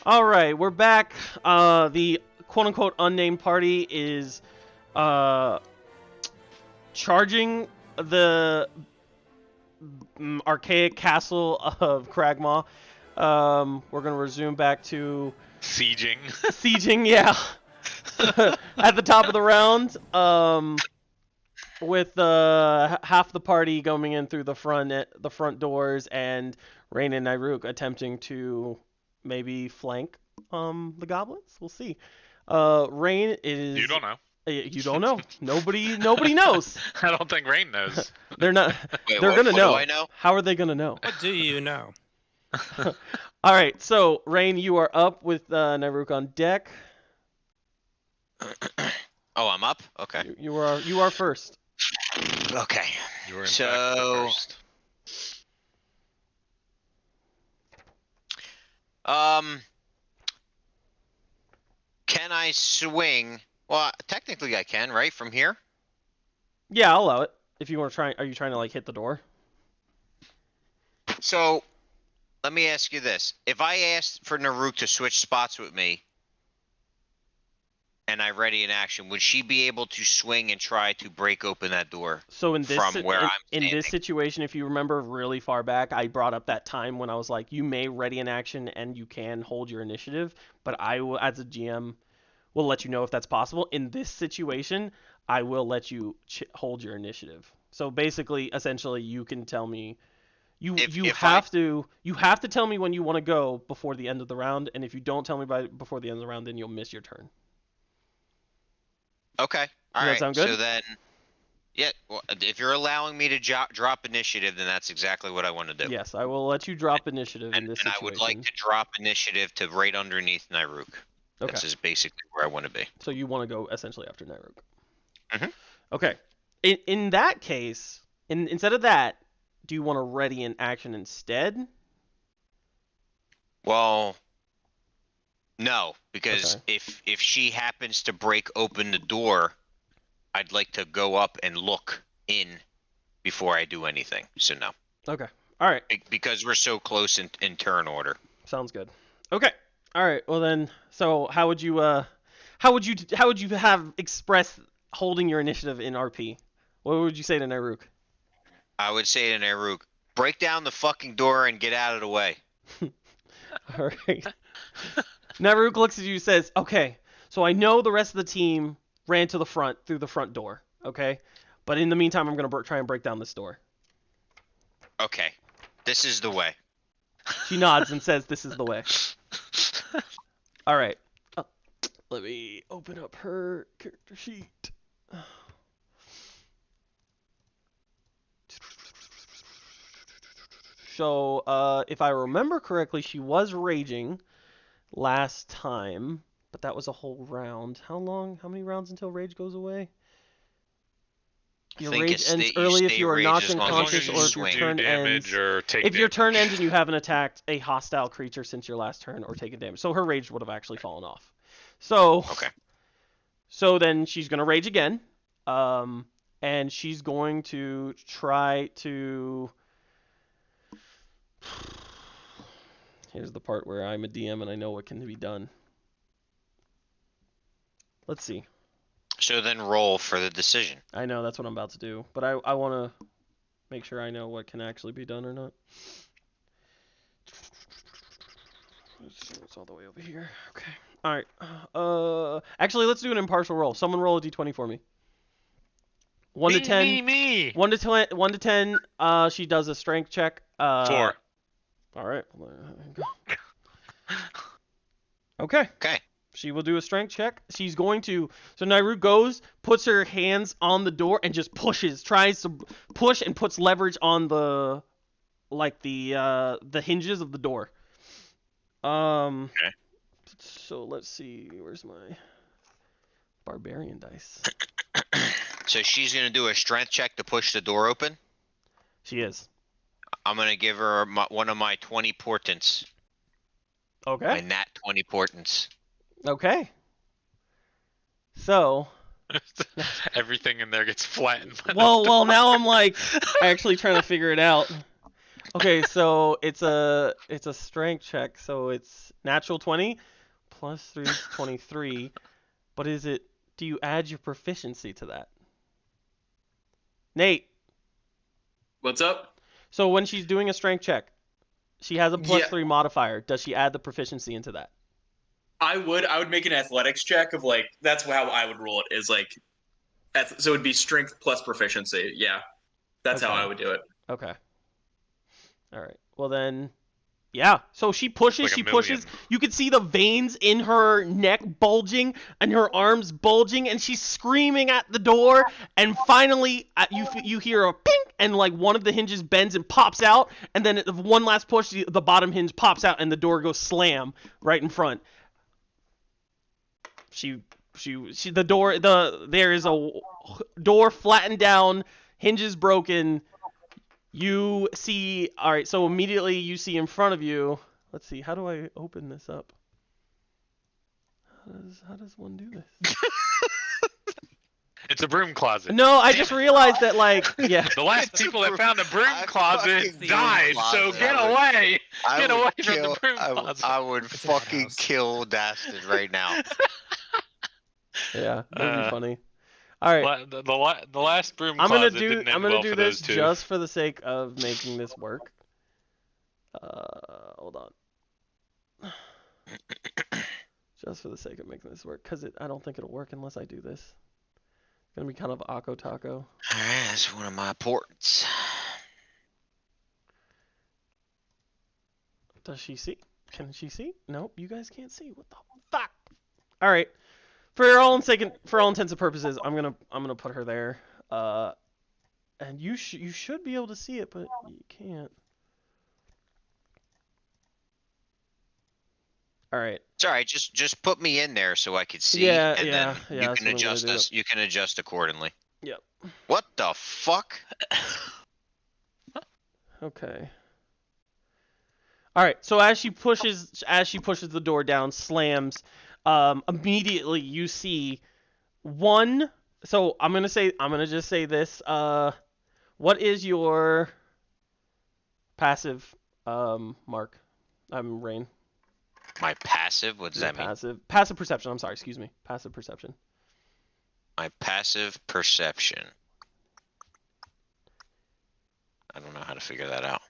All right, we're back. The quote-unquote unnamed party is charging the archaic castle of Cragmaw. We're gonna resume back to Sieging. sieging. Yeah, at the top of the round. With half the party going in through the front doors, and Rain and Nairuk attempting to maybe flank the goblins. We'll see. Rain is. You don't know. You don't know. Nobody knows. I don't think Rain knows. They're not. Wait, they're gonna what know. do I know? How are they gonna know? What do you know? All right. So Rain, you are up with Nairuk on deck. Oh, I'm up? Okay. You are first. Okay. You were in So- fact the first. Can I swing? Well, technically I can, right? From here? Yeah, I'll allow it. If you want to try, are you trying to like hit the door? So, let me ask you this. If I asked for Nairuk to switch spots with me, and I ready in action, would she be able to swing and try to break open that door? So in this From where I'm in this standing. situation, if you remember really far back, I brought up that time when I was like, you may ready in action and you can hold your initiative, but I will, as a GM, will let you know if that's possible. In this situation, I will let you hold your initiative. So basically, essentially, you can tell me. You have to tell me when you want to go before the end of the round, and if you don't tell me before the end of the round, then you'll miss your turn. Okay. All Does that right. sound good? So then, yeah. Well, if you're allowing me to drop initiative, then that's exactly what I want to do. Yes, I will let you drop initiative in And this I situation. would like to drop initiative to right underneath Nairuk. Okay. This is basically where I want to be. So you want to go essentially after Nairuk. Mhm. Okay. In that case, instead of that, do you want to ready in action instead? Well, no, because Okay. if she happens to break open the door, I'd like to go up and look in before I do anything. So no, Okay. All right. because we're so close in turn order. Sounds good. Okay. All right. Well then, so how would you have expressed holding your initiative in RP? What would you say to Nairuk? I would say to Nairuk, break down the fucking door and get out of the way. All right. Nairuk looks at you and says, "Okay, so I know the rest of the team ran to the front through the front door. Okay, but in the meantime, I'm gonna try and break down this door." Okay, this is the way. She nods and says, "This is the way." All right. Let me open up her character sheet. So, if I remember correctly, she was raging last time, but that was a whole round. How many rounds until rage goes away? Your think rage it's ends that you early if stay you are rage knocked as long as unconscious you or if your swing. turn do damage ends. or take If your turn damage. ends and you haven't attacked a hostile creature since your last turn or taken damage. So her rage would have actually fallen off. So Okay. So then she's gonna rage again. And she's going to try to. Here's the part where I'm a DM and I know what can be done. Let's see. So then roll for the decision. I know that's what I'm about to do, but I want to make sure I know what can actually be done or not. It's all the way over here. Okay. All right. Actually, let's do an impartial roll. Someone roll a d20 for me. 1 to 10. Me. 1 to 10. She does a strength check. 4. All right. Okay. Okay. She will do a strength check. She's going to. So Nairuk goes, puts her hands on the door, and just tries to push and puts leverage on the hinges of the door. Okay. So let's see. Where's my barbarian dice? So she's gonna do a strength check to push the door open. She is. I'm gonna give her one of my 20 portents. My Okay. nat 20 portents. Okay. So. Everything in there gets flattened. by the Well, now I'm like actually trying to figure it out. Okay, so it's a strength check, so it's natural 20 plus 3 is 23. But do you add your proficiency to that? Nate, What's up? so when she's doing a strength check, she has a plus Yeah, 3 modifier. Does she add the proficiency into that? I would make an athletics check of like that's how I would roll it is like so it would be strength plus proficiency. Yeah, that's how Okay. I would do it. Okay. All right. Well then, yeah. So she pushes, Like a she million. pushes. You can see the veins in her neck bulging and her arms bulging, and she's screaming at the door. And finally, you hear a ping, and like one of the hinges bends and pops out, and then one last push, the bottom hinge pops out, and the door goes slam right in front. There is a door flattened down, hinges broken. You see, all right, so immediately you see in front of you. Let's see, how do I open this up? How does one do this? It's a broom closet. No, I just realized that, like, yeah. The last people that found the broom I closet fucking died, so closet. get away! I Get would away from kill- the broom I, closet. I would It's a fucking house. kill Dastard right now. Yeah, that'd be funny. All right, The last broom I'm closet gonna didn't end I'm gonna well do for this those two. just for the sake of making this work. Hold on. Just for the sake of making this work, because I don't think it'll work unless I do this. It's gonna be kind of Akko Taco. Alright, that's one of my ports. Does she see? Can she see? Nope, you guys can't see. What the fuck? All right. For all intents and purposes, I'm gonna put her there. And you should be able to see it, but you can't. All right. It's alright, just put me in there so I could see, Yeah, and yeah, then yeah, you that's can what I'm gonna adjust do. us. You can adjust accordingly. Yep. What the fuck? Okay. All right. So as she pushes the door down, slams. Immediately you see one. So I'm gonna just say this. What is your passive, Mark? I'm Rain. My passive? What does Your that mean? passive perception. I'm sorry. Excuse me. Passive perception. My passive perception. I don't know how to figure that out.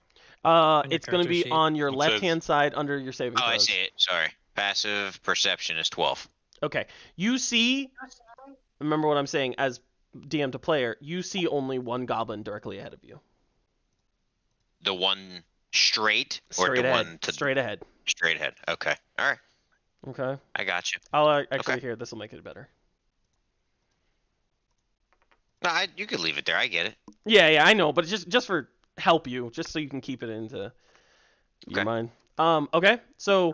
On your It's gonna character be sheet. on your It left-hand side under your saving Oh, I throws. see it. Sorry. Passive perception is 12. Okay. You see. Remember what I'm saying as DM to player. You see only one goblin directly ahead of you. The one straight or Straight the ahead. one to Straight ahead. straight ahead? Okay. All right. Okay. I got you. I'll actually Okay. here. This will make it better. No, you could leave it there. I get it. Yeah, I know, but just for help you, just so you can keep it into your Okay. mind. Okay. So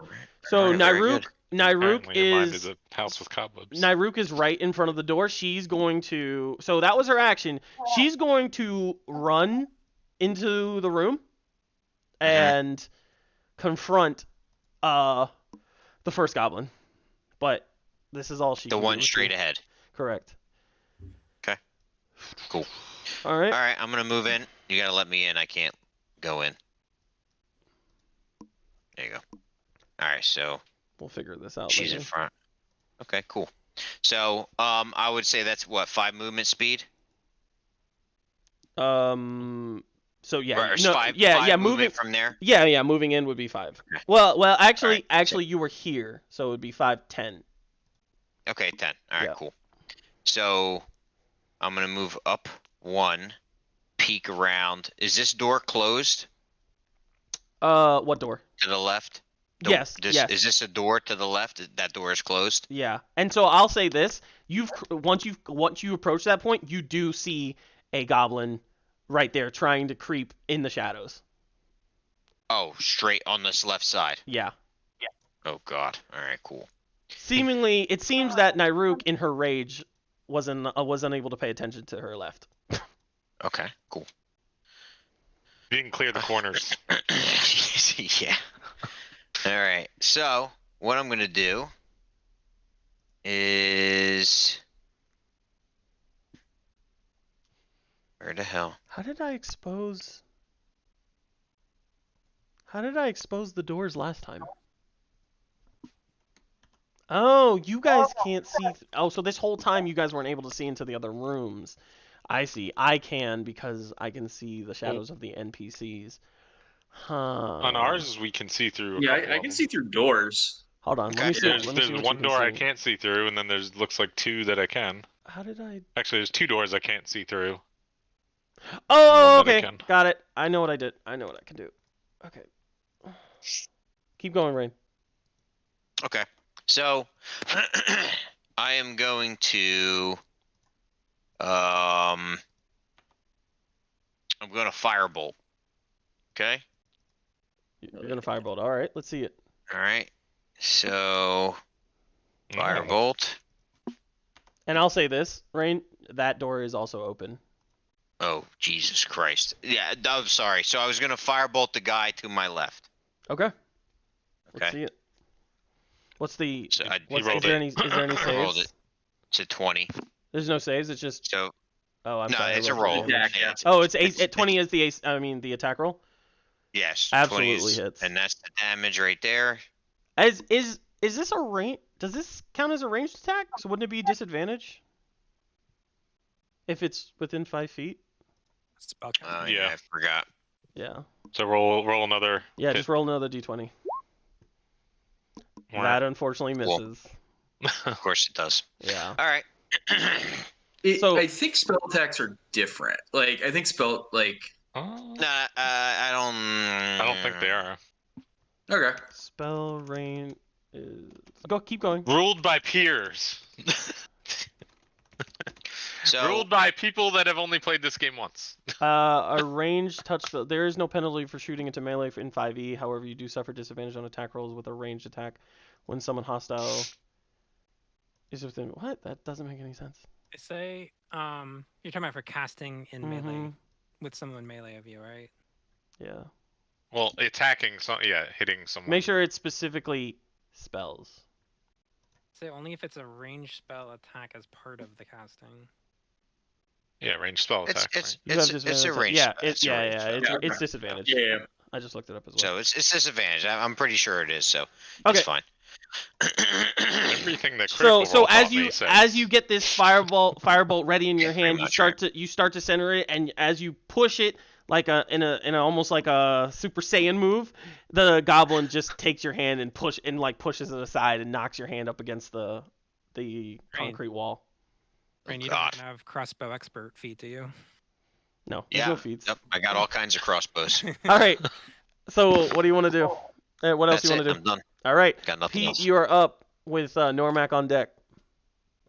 Alright, very Nyruk good. Apparently your mind is is a house with cobwebs. Nyruk is right in front of the door. She's going to. So that was her action. She's going to run into the room and confront the first goblin. But this is all she The can one do. straight ahead. Correct. Okay. Cool. All right. All right, I'm gonna move in. You gotta let me in. I can't go in. There you go. All right, so We'll figure this out she's later. in front. Okay, cool. So, I would say that's what 5 movement speed. So yeah, Or no, five moving movement from there. Yeah, moving in would be 5. Okay. Well, actually, Alright, you were here, so it would be 5, 10. Okay, 10. All right, Yeah. cool. So, I'm gonna move up 1, peek around. Is this door closed What door? to the left? Yes, yes. Is this a door to the left? That door is closed. Yeah, and so I'll say this: once you approach that point, you do see a goblin right there trying to creep in the shadows. Oh, straight on this left side. Yeah. Oh God. All right, cool. Seemingly, it seems that Nyruk, in her rage, was unable to pay attention to her left. Okay, cool. You can clear the corners. Yeah. All right. So what I'm gonna do is where the hell? How did I expose? How did I expose the doors last time? Oh, you guys can't see. Oh, so this whole time you guys weren't able to see into the other rooms. I see. I can because I can see the shadows of the NPCs. Huh. On ours, we can see through. Yeah, A couple I of can them. see through doors. Hold on. Let Okay. me see. There's Let me see there's what one you can door I see. can't see through, and then there's looks like 2 that I can. How did I? Actually, there's 2 doors I can't see through. Oh, One that I okay. can. Got it. I know what I did. I know what I can do. Okay. Keep going, Rain. Okay. So I am going to I'm going to firebolt. Okay? You're gonna firebolt. All right. Let's see it. All right. So firebolt. And I'll say this, Rain. That door is also open. Oh, Jesus Christ. Yeah, I'm sorry. So I was going to firebolt the guy to my left. Okay. Let's Okay. see it. What's the? So I What's, rolled is there it. any? Is there any I rolled saves? it. It's a 20. There's no saves. It's just. So Oh, I'm no, sorry. I it's a rolled for roll. damage. Yeah. Oh, it's ace. At 20 is the ace. I mean the attack roll. Yes. Absolutely 20 is, hits. and that's the damage right there. Is this a range? Does this count as a ranged attack? So wouldn't it be a disadvantage? If it's within 5 feet? Spell count. Yeah. I forgot. Yeah. So roll another. Yeah, hit. just roll another d20. Or- That unfortunately Cool. misses. Of course it does. Yeah. All right. So- I think spell attacks are different. Like I think spell like Oh, Nah, I don't. I don't think they are. okay. Spell range is. Keep going. Ruled by peers. So Ruled by people that have only played this game once. A ranged touch spell. There is no penalty for shooting into melee in 5e. However, you do suffer disadvantage on attack rolls with a ranged attack when someone hostile is within. What? That doesn't make any sense. I say, you're talking about for casting in melee Mhm. with someone melee of you, right? Yeah. Well, attacking, hitting someone. Make sure it's specifically spells. Say only if it's a ranged spell attack as part of the casting. Yeah, ranged spell it's attack. it's You have it's, it's a disadvantage. range. Yeah, It's a range spell. it's Yeah. disadvantage. Yeah. I just looked it up as well. So it's disadvantage. I'm pretty sure it is. So Okay. it's fine. Everything that So Critical Role as taught you me says. as you get this firebolt ready in your Yeah, pretty hand, much, you start to center it, and as you push it like in a almost like a Super Saiyan move, the goblin just takes your hand and pushes it aside and knocks your hand up against the concrete wall. Rain, you God. don't have crossbow expert feat, do you? No, there's Yeah. no feats. Yep. I got all kinds of crossbows. All right. So what do you want to do? What else That's do you it. want to I'm do? done. All right, Got nothing Pete, else. you are up with Normac on deck.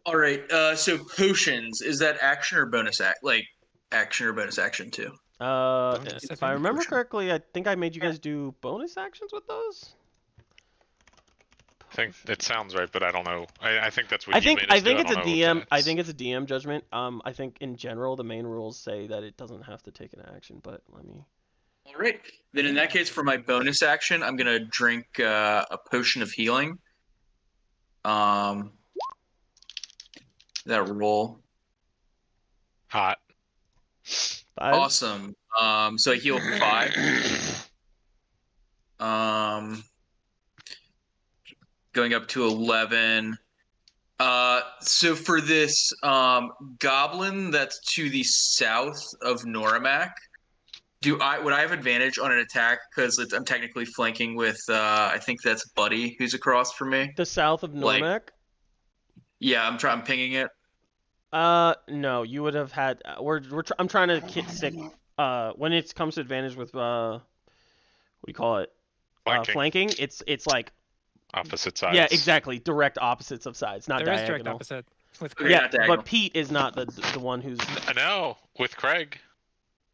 All right. So potions, is that action or bonus act? Like action or bonus action too? Bonus If action? I remember Potion. correctly, I think I made you guys do bonus actions with those. I think it sounds right, but I don't know. I think that's what I you think made us do. it's a don't know if DM. I that's- think it's a DM judgment. I think in general the main rules say that it doesn't have to take an action, but let me. All right. Then in that case, for my bonus action, I'm gonna drink a potion of healing. That roll. Hot. 5. Awesome. So I heal 5. Going up to 11. So for this goblin that's to the south of Norimac, would I have advantage on an attack because I'm technically flanking with I think that's Buddy who's across from me. The south of Like- Normac. Yeah, I'm pinging it. No, you would have had. I'm trying to stick. When it comes to advantage with what do you call it? Flanking. Flanking. It's like Opposite sides. yeah, exactly. Direct opposites of sides, not There is diagonal. direct opposite with Okay. Craig. Yeah, not diagonal. but Pete is not the one who's. I know. With Craig.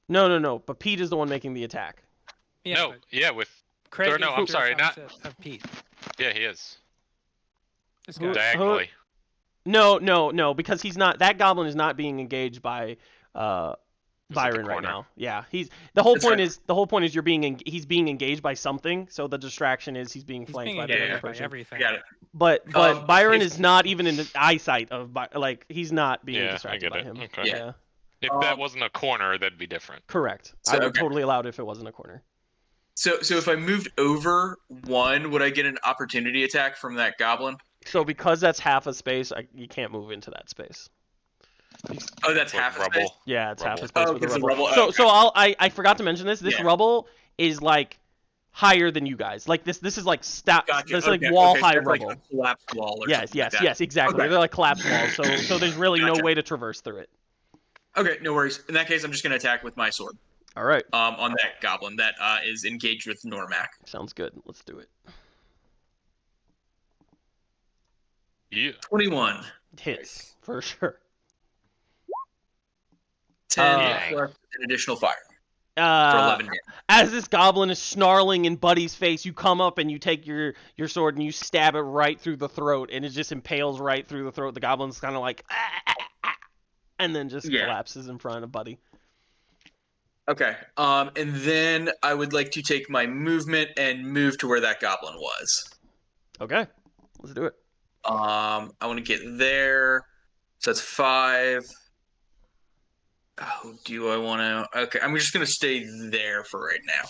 No. But Pete is the one making the attack. Yeah, no. but Yeah. With. Craig or no, is I'm the sorry, direct not- opposite of Pete. Yeah, he is. This Who- guy. Diagonally. No, because he's not. That goblin is not being engaged by Byron right corner. now. Yeah, the whole That's point right. is he's being engaged by something. So the distraction is he's being He's flanked being by the engaged other by person. everything. Got it. But Um, Byron if- is not even in the eyesight of like he's not being Yeah, I distracted get by it. him. Okay. Yeah, If that wasn't a corner, that'd be different. correct. So, I would okay. totally allow it if it wasn't a corner. So if I moved over 1, would I get an opportunity attack from that goblin? So because that's half a space, you can't move into that space. Oh, that's What, half a rubble? space? Yeah, it's half a Rubble. space Oh, with the it's the rubble. rubble. So Okay. I forgot to mention this. This Yeah. rubble is like higher than you guys. Like this is like Gotcha. This like Okay, wall okay, so high that's rubble. like a collapsed wall or Yes, something yes, like that. yes, exactly. Okay. They're like collapsed walls. So there's really no Gotcha. way to traverse through it. Okay, no worries. In that case, I'm just gonna attack with my sword. All right. On that goblin that is engaged with Normac. Sounds good. Let's do it. Yeah. 21. Hits for sure. 10 plus an additional fire for 11 damage. As this goblin is snarling in Buddy's face, you come up and you take your sword and you stab it right through the throat, and it just impales right through the throat. The goblin's kind of like, and then just collapses in front of Buddy. Okay. And then I would like to take my movement and move to where that goblin was. Okay, let's do it. I want to get there. So that's 5. Oh, do I want to? Okay, I'm just gonna stay there for right now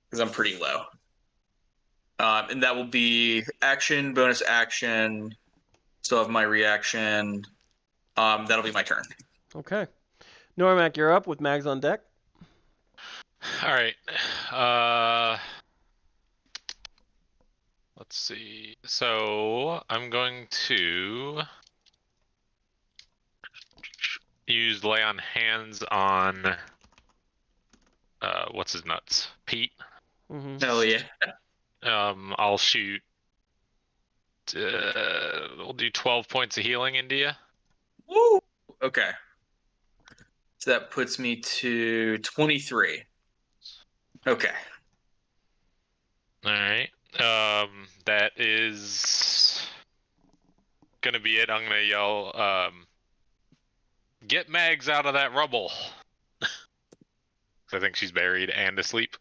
because I'm pretty low. And that will be action, bonus action. Still have my reaction. That'll be my turn. Okay, Normac, you're up with mags on deck. All right. Let's see. So I'm going to use lay on hands on what's his nuts? Pete. Mm-hmm. Hell yeah. I'll shoot. We'll do 12 points of healing into you. Woo! Okay. So that puts me to 23. Okay. All right. That is gonna be it. I'm gonna yell, get Mags out of that rubble. I think she's buried and asleep.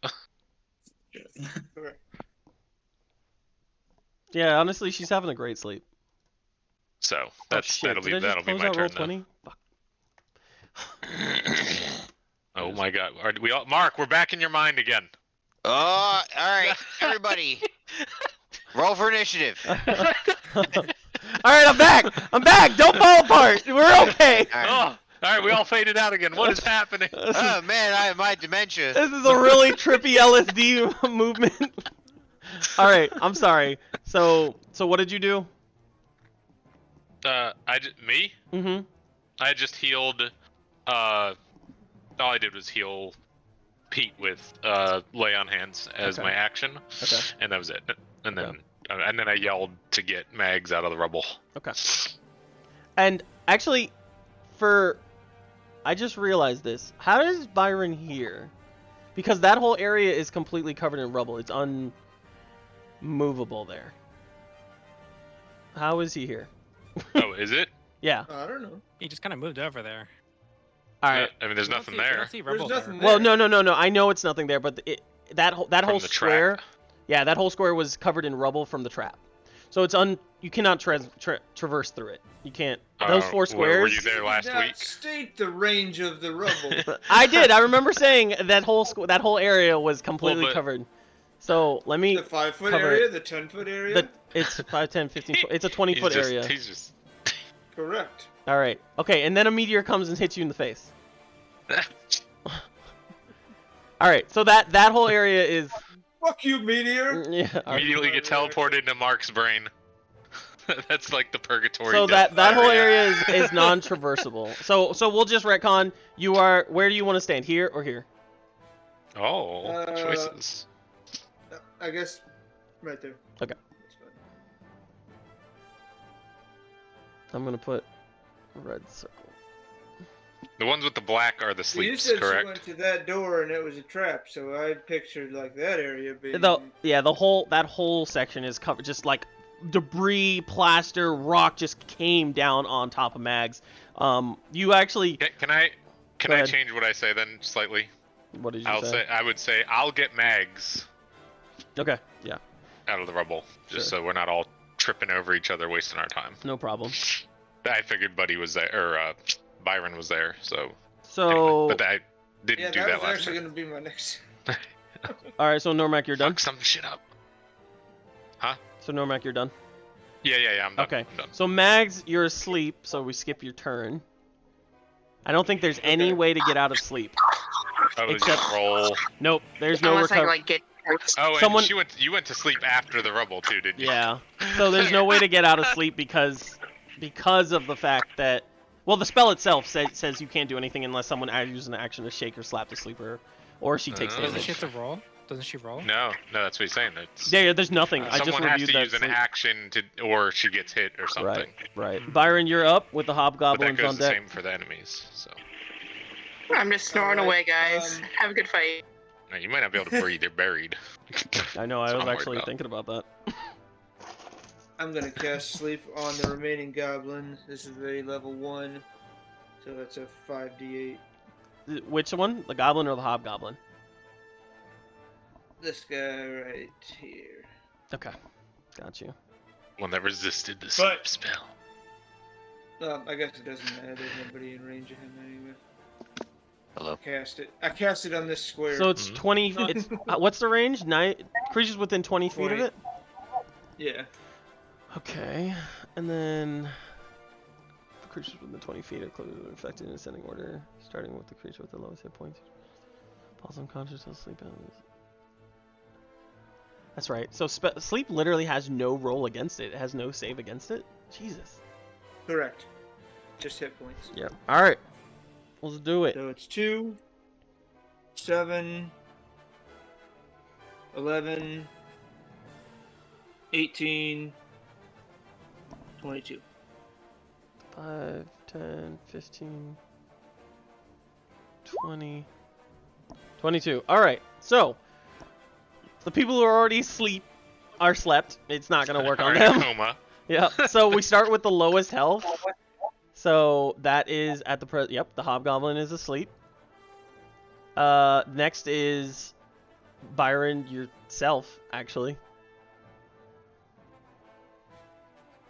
Yeah, honestly, she's having a great sleep. So Did I just that'll be close my out turn roll though. 20? Fuck. Oh my God! Mark, we're back in your mind again. Oh, all right, everybody, roll for initiative. All right, I'm back. I'm back. Don't fall apart. We're okay. All right. Oh, all right, we all faded out again. What is happening? Oh man, I have my dementia. This is a really trippy LSD movement. All right, I'm sorry. So what did you do? Me? Mm-hmm. I just healed. All I did was heal Pete with lay on hands as Okay. my action, Okay. and that was it. And then Okay. and then I yelled to get Mags out of the rubble. Okay. And actually, I just realized this. How does Byron hear? Because that whole area is completely covered in rubble. It's unmovable there. How is he here? Oh, is it? Yeah. I don't know. He just kind of moved over there. All right. I mean, there's We don't nothing see- we there. don't see There's rubble nothing there. Well, there. no. I know it's nothing there, but that whole From the square. trap. Yeah, that whole square was covered in rubble from the trap. So it's you cannot traverse through it. You can't. Those 4 Were squares. you there last Did not week? state the range of the rubble. I did. I remember saying that whole area was completely but- covered. So let me. The 5-foot cover area, it. the 10-foot area. It's 5, 10, 15. It's a 20-foot area. He's just. Correct. All right. Okay, and then a meteor comes and hits you in the face. All right. So that whole area is. Fuck you, meteor. Yeah. all right. Immediately get teleported into Mark's brain. That's like the purgatory. So death that whole area is non-traversable. So we'll just retcon. You are. Where do you want to stand? Here or here? Oh, choices. I guess right there. Okay. I'm gonna put a red circle. The ones with the black are the Well, you sleeps, said she correct? went to that door and it was a trap, so I pictured like that area being. That whole section is covered, just like debris, plaster, rock just came down on top of Mags. You actually. Can I Go ahead. change what I say then slightly? What did you say? I would say I'll get Mags Okay. Yeah. out of the rubble, just Sure. so we're not all tripping over each other, wasting our time. No problem. I figured Buddy was there, or Byron was there, so. So. Anyway, but I didn't Yeah, do that that was last actually time. going to be my next. All right, so Normac, you're done. Fuck some shit up. So Normac, you're done. Yeah, I'm done. Okay. I'm done. So Mags, you're asleep, so we skip your turn. I don't think there's any way to get out of sleep. Oh, Except- just roll. Nope, there's no Unless I recovery. like get. Oh, and Someone- you went to sleep after the rubble too, didn't you? Yeah. So there's no way to get out of sleep because of the fact that, well, the spell itself says you can't do anything unless someone uses an action to shake or slap the sleeper, or she takes Doesn't Doesn't she damage. have to roll? Doesn't she roll? No, that's what he's saying. It's, Yeah, there's nothing. I just someone has reviewed to that. use an sleep. action to, or she gets hit or something. Right. Byron, you're up with the But that hobgoblins goes on the deck. same for the enemies. So I'm just snoring Alright, away, guys. Have a good fight. now, you might not be able to breathe. You're buried. I know. I That's was what I'm actually worried about. thinking about that. I'm gonna cast sleep on the remaining goblin. This is a level 1, so that's a 5d8. Which one? The goblin or the hobgoblin? This guy right here. Okay, got you. One that resisted the sleep But- spell. I guess it doesn't matter. There's nobody in range of him anyway. Hello. Cast it. I cast it on this square. So it's Mhm. 20. It's what's the range? Creatures within 20 feet of 20. it. Yeah. Okay, and then the creatures within 20 feet are closely affected in ascending order, starting with the creature with the lowest hit points. Falls unconscious while sleep ends. That's right. So sleep literally has no roll against it. It has no save against it. Jesus. Correct. Just hit points. Yeah. All right. Let's do it. So it's 2, 7, 11, 18, 22. 5, 10, 15, 20, 22. All right. So the people who are already asleep are slept. It's not going to work on Alright, them. coma. Yeah. So we start with the lowest health. So that is at the yep, the hobgoblin is asleep. Next is Byron yourself, actually.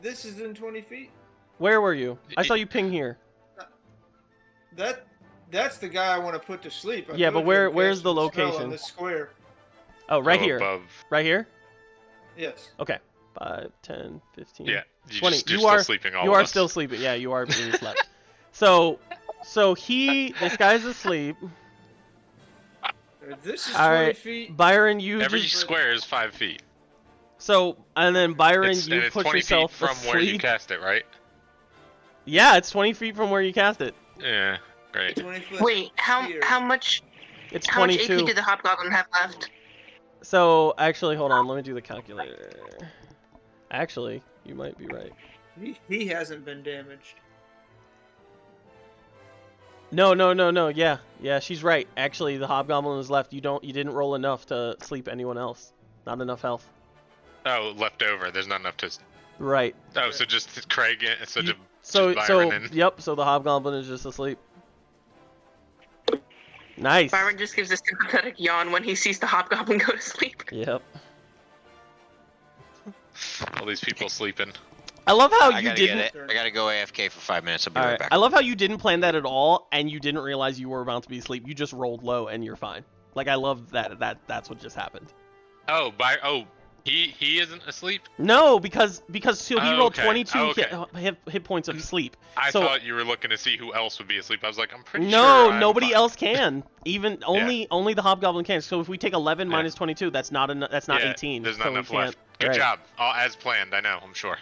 This is in 20 feet? Where were you? I saw you ping here. That's the guy I want to put to sleep. I Yeah, but told you I'm where's the casting a spell location? On this square. Oh, right Oh, here. Above. Right here? Yes. Okay. 5, 10, 15. Yeah. You 20. You're You still are- sleeping. All You of are us. still sleeping. Yeah, you are being slept. So this guy's asleep. This is All 20 right. feet. Byron, you Every just square is 5 feet. so and then Byron, It's, you and it's put 20 yourself feet from asleep. where you cast it, right? Yeah, it's 20 feet from where you cast it. Yeah. Great. 20 foot Wait, how sphere. much It's how much 22. AP did the hobgoblin have left? So actually, hold on. Let me do the calculator. Actually, you might be right. He hasn't been damaged. No. Yeah, she's right. Actually, the hobgoblin is left. You didn't roll enough to sleep anyone else. Not enough health. Oh, left over. There's not enough to. Right. Oh, so just Craig. So You- just So Byron and- yep. So the hobgoblin is just asleep. Nice. Byron just gives a sympathetic yawn when he sees the hobgoblin go to sleep. Yep. all these people sleeping. I love how I you gotta didn't. get it. I gotta go AFK for 5 minutes. I'll be All right right. back. I love how you didn't plan that at all, and you didn't realize you were about to be asleep. You just rolled low, and you're fine. Like I love that. That's what just happened. Oh, he isn't asleep. No, because so he Oh, rolled okay. 22 Oh, okay. hit points of sleep. I So- thought you were looking to see who else would be asleep. I was like, I'm pretty No, sure. I'm nobody fine. else can. Even only the hobgoblin can. So if we take 11 Yeah. minus 22, that's not That's not Yeah, 18. There's so not we enough can't. left. Good Right. job. All as planned. I know. I'm sure.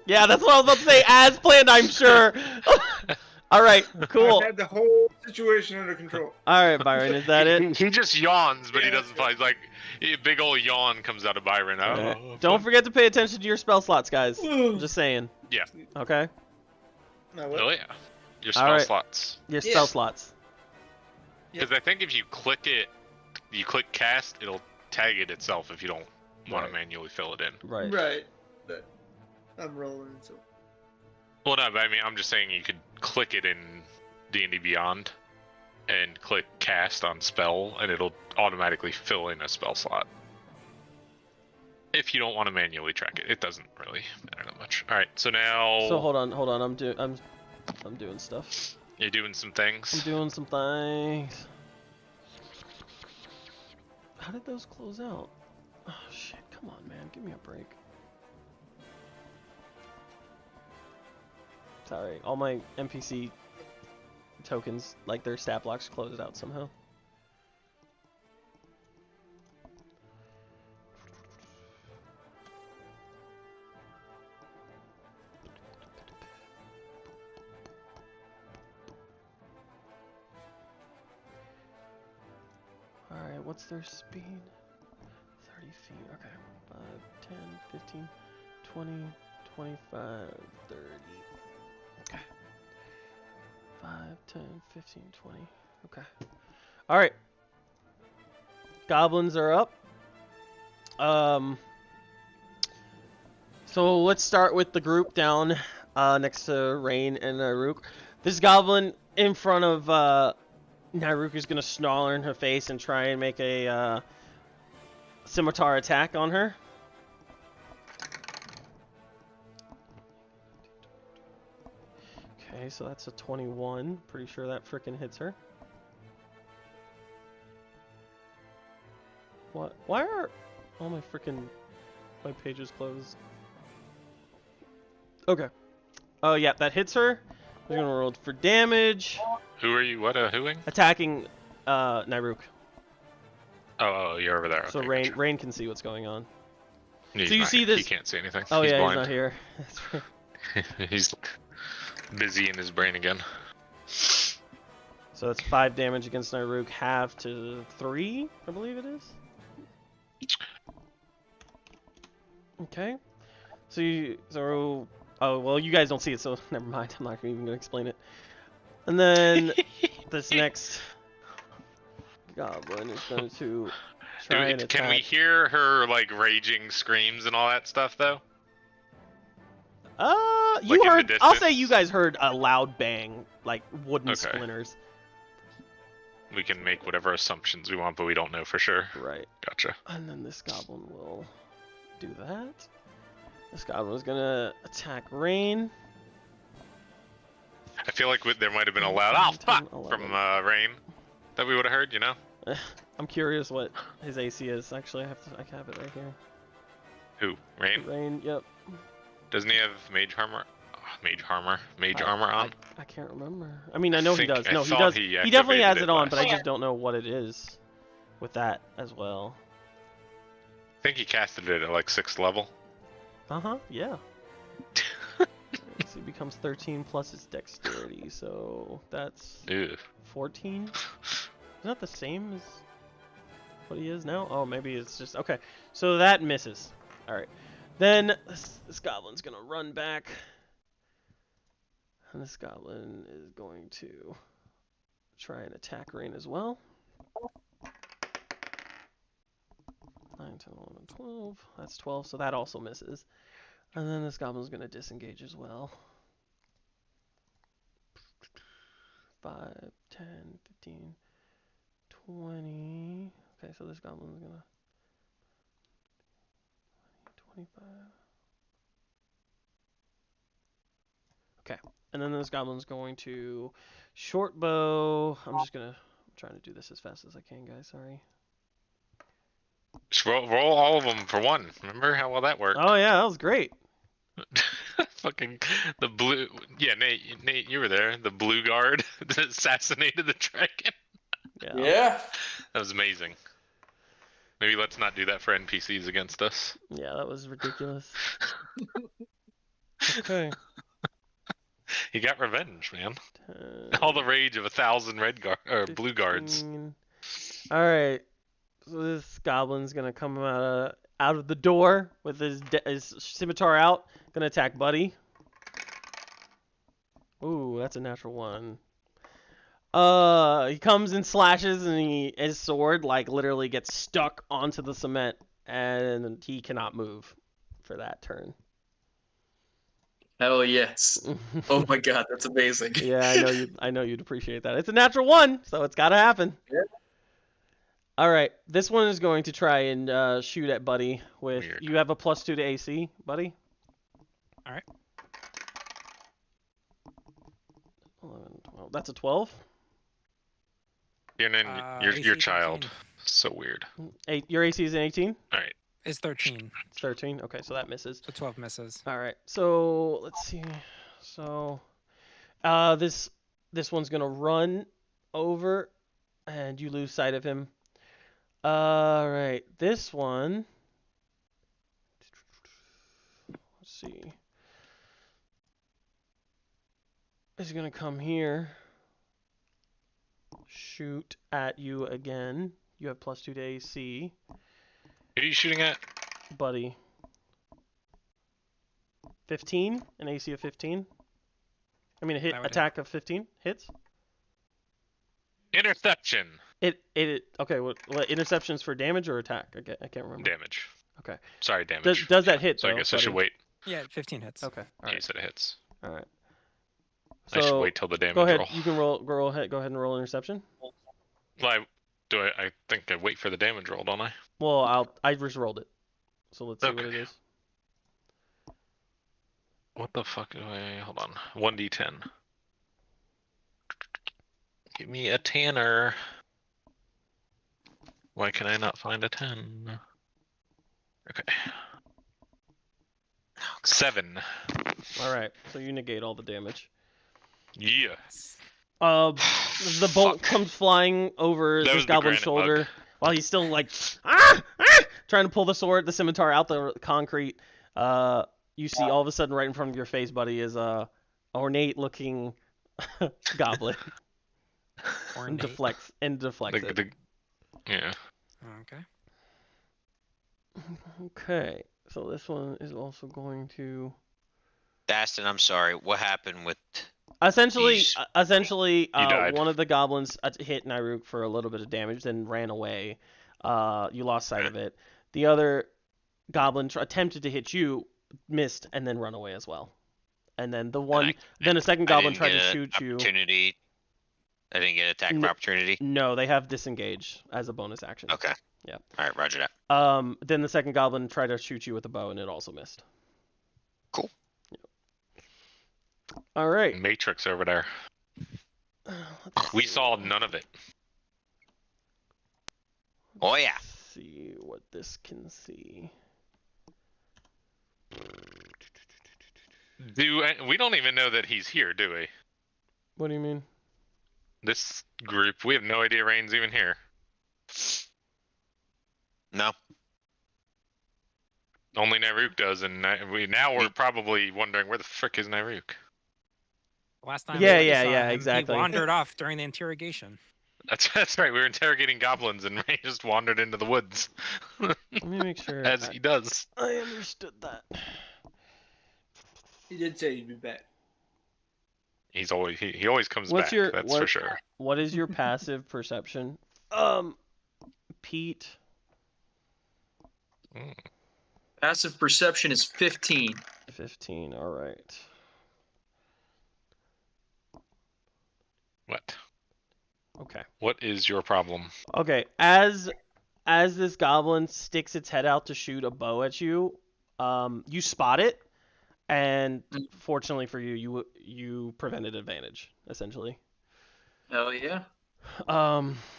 Yeah, that's what I was about to say. As planned, I'm sure. All right, cool. I had the whole situation under control. All right, Byron, is that it? He just yawns, but he Yeah, doesn't fight. He's like a big old yawn comes out of Byron. All Oh, right. Don't forget to pay attention to your spell slots, guys. I'm just saying. Yeah. Okay. My what? Oh yeah. Your All spell right. slots. Your Yeah. spell slots. Because I think if you click it, you click cast, it'll tag it itself if you don't want Right. to manually fill it in. Right. Right. But I'm rolling, so. Well, no, but I mean, I'm just saying you could click it in D&D Beyond and click cast on spell, and it'll automatically fill in a spell slot. If you don't want to manually track it, it doesn't really matter that much. All right, so now So hold on. I'm doing stuff. you're doing some I'm things. doing some things. How did those close out? Oh shit! Come on, man. Give me a break. Sorry, all my NPC tokens, like their stat blocks, closed out somehow. Alright, what's their speed? 30 feet, okay. 5, 10, 15, 20, 25, 30. Okay. 5, 10, 15, 20. Okay. Alright. Goblins are up. So let's start with the group down next to Rain and Naruk. This goblin in front of Naruk is going to snarl in her face and try and make a scimitar attack on her. Okay, so that's a 21. Pretty sure that frickin' hits her. What? Why are all my frickin' my pages closed? Okay. Oh yeah, that hits her. We're gonna roll for damage. Who are you? What? Whoing? Attacking Naruk. Oh, you're over there. So Okay, Rain, gotcha. Rain can see what's going on. He's so you not see here. this? He can't see anything. Oh he's yeah, blind. he's not here. That's right. He's busy in his brain again. So that's 5 damage against Naruk, half to 3, I believe it is. Okay. So oh well, you guys don't see it, so never mind. I'm not even gonna explain it. And then this next goblin is going to try and attack. Can we hear her like raging screams and all that stuff though? You Like in the heard. I'll say distance? you guys heard a loud bang, like wooden Okay. splinters. We can make whatever assumptions we want, but we don't know for sure. Right. Gotcha. And then this goblin will do that. This goblin is gonna attack Rain. I feel like there might have been a loud "oh 10, fuck" 11. from Rain that we would have heard, you know? I'm curious what his AC is. Actually, I have it right here. Who? Rain? Rain. Yep. Doesn't he have mage armor? Mage armor on? I can't remember. I mean, I know he does. I No, he thought does. he He definitely has activated it it on, but I last. just don't know what it is with that as well. I think he casted it at like 6th level. Yeah. So he becomes 13 plus his dexterity, so that's Ew. 14. Isn't that the same as what he is now? Oh, maybe it's just okay. So that misses. All right. Then this goblin's gonna run back, and this goblin is going to try and attack Rain as well. 9, 10, 11, 12. That's 12, so that also misses. And then this goblin's going to disengage as well. 5, 10, 15, 20. Okay, so this goblin's going to... 25. Okay, and then this goblin's going to short bow. I'm trying to do this as fast as I can, guys. Sorry. Just roll all of them for one. Remember how well that worked? Oh yeah, that was great. Fucking the blue. Yeah, Nate, you were there. The blue guard that assassinated the dragon. Yeah. That was amazing. Maybe let's not do that for NPCs against us. Yeah, that was ridiculous. Okay. He got revenge, man. 10, All the rage of 1,000 blue guards. 15. All right. So this goblin's gonna come out of the door with his scimitar out. Gonna attack Buddy. Ooh, that's a natural 1. He comes and slashes, and his sword like literally gets stuck onto the cement, and he cannot move for that turn. Hell yes. Oh my god, that's amazing. Yeah, I know you'd appreciate that. It's a natural 1, so it's gotta happen. Yeah. All right, this one is going to try and shoot at Buddy with. Weird. You have a +2 to AC, Buddy. All right. 11, 12. That's a 12. And then AC your 13. child. So weird. Your AC is an 18. All right. It's 13, It's 13. Okay, so that misses. so 12 misses. All right. So let's see. So, this one's gonna run over, and you lose sight of him. All right. This one. Let's see. Is gonna come here. Shoot at you again. You have +2 to AC, Who are you shooting at? buddy. 15, an AC of 15. I mean, a hit That would hit. attack of 15 hits. Interception. It okay. What interceptions for damage or attack? I can't remember. Damage. Okay. Sorry, damage. Does that hit So though? I guess I should buddy? wait. Yeah, 15 hits. Okay. All Yeah, you right. said it hits. All right. I should So wait till the damage go ahead. roll. You can roll. Go ahead and roll interception. Well, I think I wait for the damage roll, don't I? Well, I just rolled it. So let's see what Okay. it is. What the fuck? Wait, hold on. 1d10. Give me a tanner. Why can I not find a 10? Okay. 7. All right. So you negate all the damage. Yeah. The bolt Fuck. comes flying over That this was the goblin's granite shoulder mug. while he's still like trying to pull the scimitar out the concrete. You see all of a sudden right in front of your face, buddy, is a ornate-looking goblin Or and Nate. deflects it. Yeah. Okay. Okay, so this one is also going to Dastin, I'm sorry. What happened with? essentially He's- died. one of the goblins hit Nyruk for a little bit of damage, then ran away. You lost sight of it. The other goblin attempted to hit you, missed, and then run away as well. And then then a second goblin tried to shoot you. Opportunity. I didn't get attack of No. opportunity. No, they have disengage as a bonus action. Okay. Yeah. All right, Roger that. Then the second goblin tried to shoot you with a bow, and it also missed. Cool. All right. Matrix over there. Let's We see. saw none of it. Oh yeah. Let's see what this can see. We don't even know that he's here, do we? What do you mean? This group, we have no idea Rain's even here. No. Only Nyruk does, and we're probably wondering where the frick is Nyruk. Last time Yeah, we yeah, saw yeah, him, exactly. He wandered off during the interrogation. That's right. We were interrogating goblins, and Rain just wandered into the woods, Let me make sure as he does. I understood that. He did say he'd be back. He's always he always comes What's back. your- That's what- for sure. What is your passive perception? Pete. Passive perception is 15. 15. All right. What? Okay. What is your problem? Okay. As this goblin sticks its head out to shoot a bow at you, you spot it, and fortunately for you, you prevented advantage essentially. Hell yeah.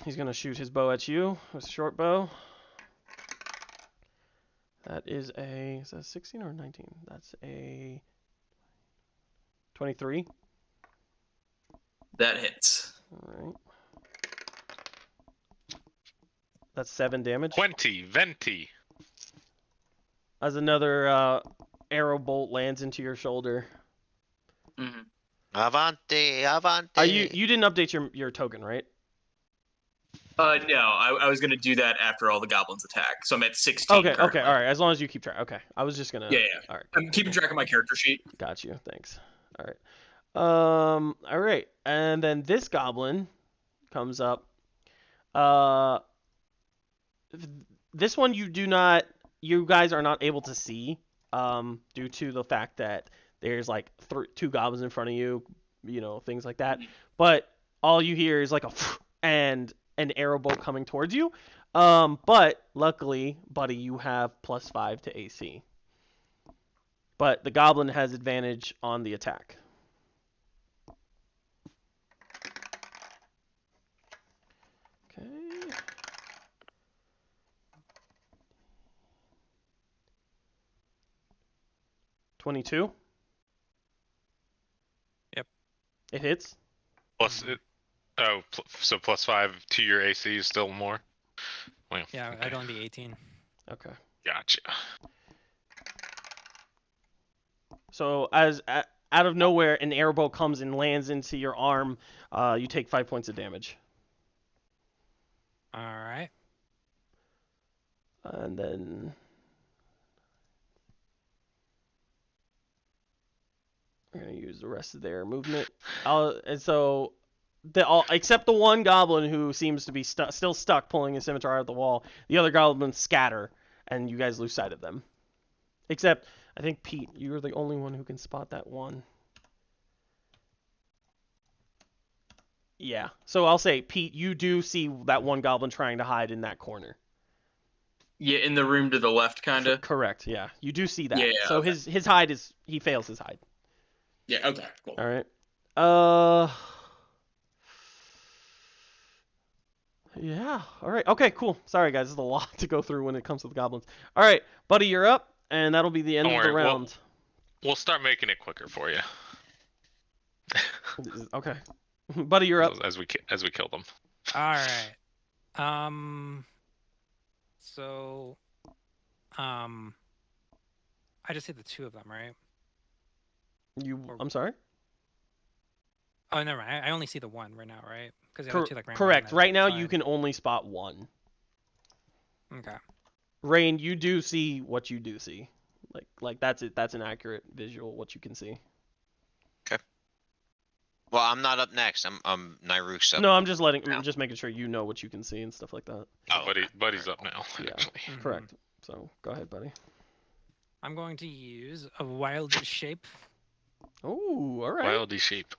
He's gonna shoot his bow at you with a short bow. That is that 16 or 19? That's a 23. That hits. All right. That's 7 damage. 20 venti. As another arrow bolt lands into your shoulder. Mhm. Avante, avante. You didn't update your token, right? No, I was gonna do that after all the goblins attack, so I'm at 16. Okay, currently. all right. As long as you keep track. Okay, I was just gonna. Yeah. All right. I'm keeping track of my character sheet. Got you. Thanks. All right. All right. And then this goblin comes up. This one you guys are not able to see, due to the fact that there's like 2 goblins in front of you, things like that. But all you hear is like a and an arrow bolt coming towards you. But luckily, buddy, you have +5 to AC. But the goblin has advantage on the attack. Okay. 22. Yep. It hits. Plus it. Oh, so +5 to your AC is still more. Well, Yeah, okay. I'd only be 18. Okay. Gotcha. So out of nowhere, an airboat comes and lands into your arm. You take 5 points of damage. All right. And then we're gonna use the rest of their movement. And so except the one goblin who seems to be still stuck pulling his scimitar out of the wall. The other goblins scatter, and you guys lose sight of them. Except, I think, Pete, you're the only one who can spot that one. Yeah. So I'll say, Pete, you do see that one goblin trying to hide in that corner. Yeah, in the room to the left, kind of. Correct, yeah. You do see that. Yeah, so okay. his hide is... He fails his hide. Yeah, okay, cool. All right. Yeah. All right. Okay, cool. Sorry, guys. There's a lot to go through when it comes to the goblins. All right, buddy, you're up, and that'll be the end Don't of the worry, round. We'll start making it quicker for you. Okay. Buddy, you're up. As we kill them. All right. So, I just hit the 2 of them, right? I'm sorry? Oh, never mind. I only see the 1 right now, right? Because the other 2 like ran correct. around Right now, side. you can only spot 1. Okay. Rain, you do see what you do see. Like that's it. That's an accurate visual. What you can see. Well, I'm not up next. I'm Nairu's up. No, I'm just now. I'm just making sure you know what you can see and stuff like that. Oh, Buddy's up now. Yeah. Actually. Correct. So go ahead, buddy. I'm going to use a wild shape. Oh, all right. Wildy sheep.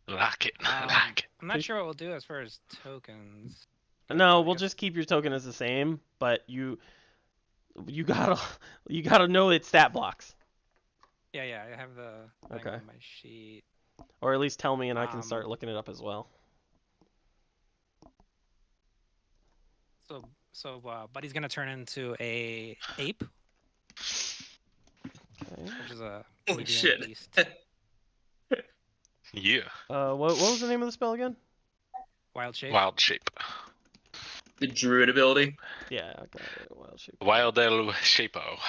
Like it. Like it. I'm not sure what we'll do as far as tokens. No, I we'll guess- just keep your token as the same, but you gotta know its stat blocks, Yeah, I have the thing Okay. on my sheet. or at least tell me, and I can start Um, looking it up as well. So Buddy's gonna turn into a ape, Okay. which is a Holy medium shit. beast. Yeah. What was the name of the spell again? Wild shape. Wild shape. The druid ability. Yeah, I got it. Wild shape. Wild El Shapo.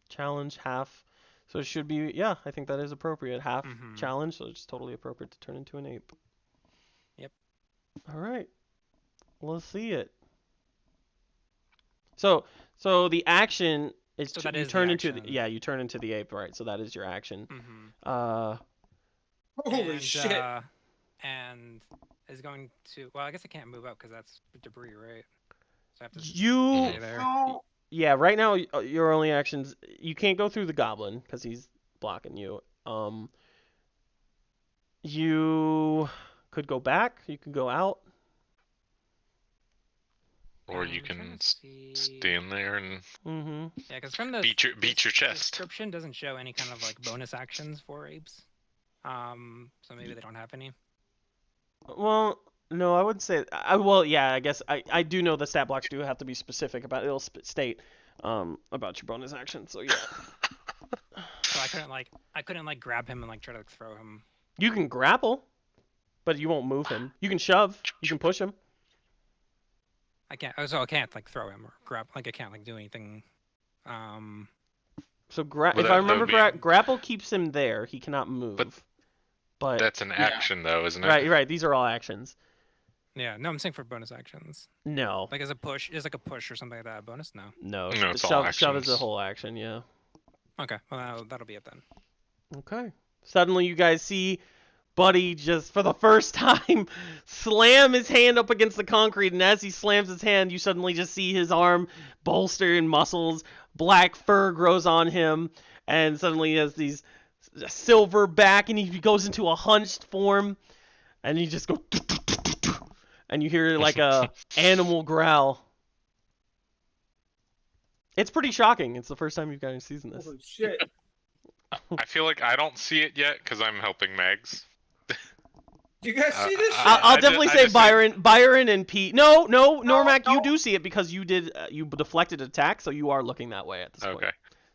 Challenge half. So it should be, yeah, I think that is appropriate. Half Mhm. challenge, so it's totally appropriate to turn into an ape. Yep. All right. Let's see it. So the action is So that you is the turn into action. you turn into the ape, right? So that is your action. Mm-hmm. Holy shit. And is going to. Well, I guess I can't move up because that's debris, right? So I have to just You stay there. Yeah, right now your only actions, you can't go through the goblin because he's blocking you. You could go back, you can go out. Or you I'm trying can to see- stand there and Mm-hmm. Yeah, because from the beat your chest. description doesn't show any kind of like bonus actions for apes. So maybe they don't have any. Well, no, I wouldn't say. Yeah, I guess I do know the stat blocks do have to be specific about it'll state about your bonus action. So yeah, So I couldn't like grab him and like try to throw him. you can grapple, but you won't move him. You can shove, you can push him. I can't. So I can't like throw him or grab. Like I can't like do anything. So Well, if that- I that remember, would be- grapple keeps him there. He cannot move. But That's an action though, isn't it? right. These are all actions. Yeah, no, I'm saying for bonus actions. No, Like as a push, is like a push or something like that. A bonus? No. no. No, it's all Shove is actions. the whole action. Yeah. Okay, well that'll be it then. Okay. Suddenly you guys see Buddy just for the first time slam his hand up against the concrete, and as he slams his hand, you suddenly just see his arm bolster in muscles, black fur grows on him, and suddenly he has these silver back, and he goes into a hunched form, and he just goes, and you hear like a animal growl. It's pretty shocking. It's the first time you guys seen this. Holy shit. I feel like I don't see it yet because I'm helping Megs. You guys see this shit? I'll definitely say just think- Byron and Pete. No, Normac, no. you do see it because you deflected attack, so you are looking that way at this point. Okay.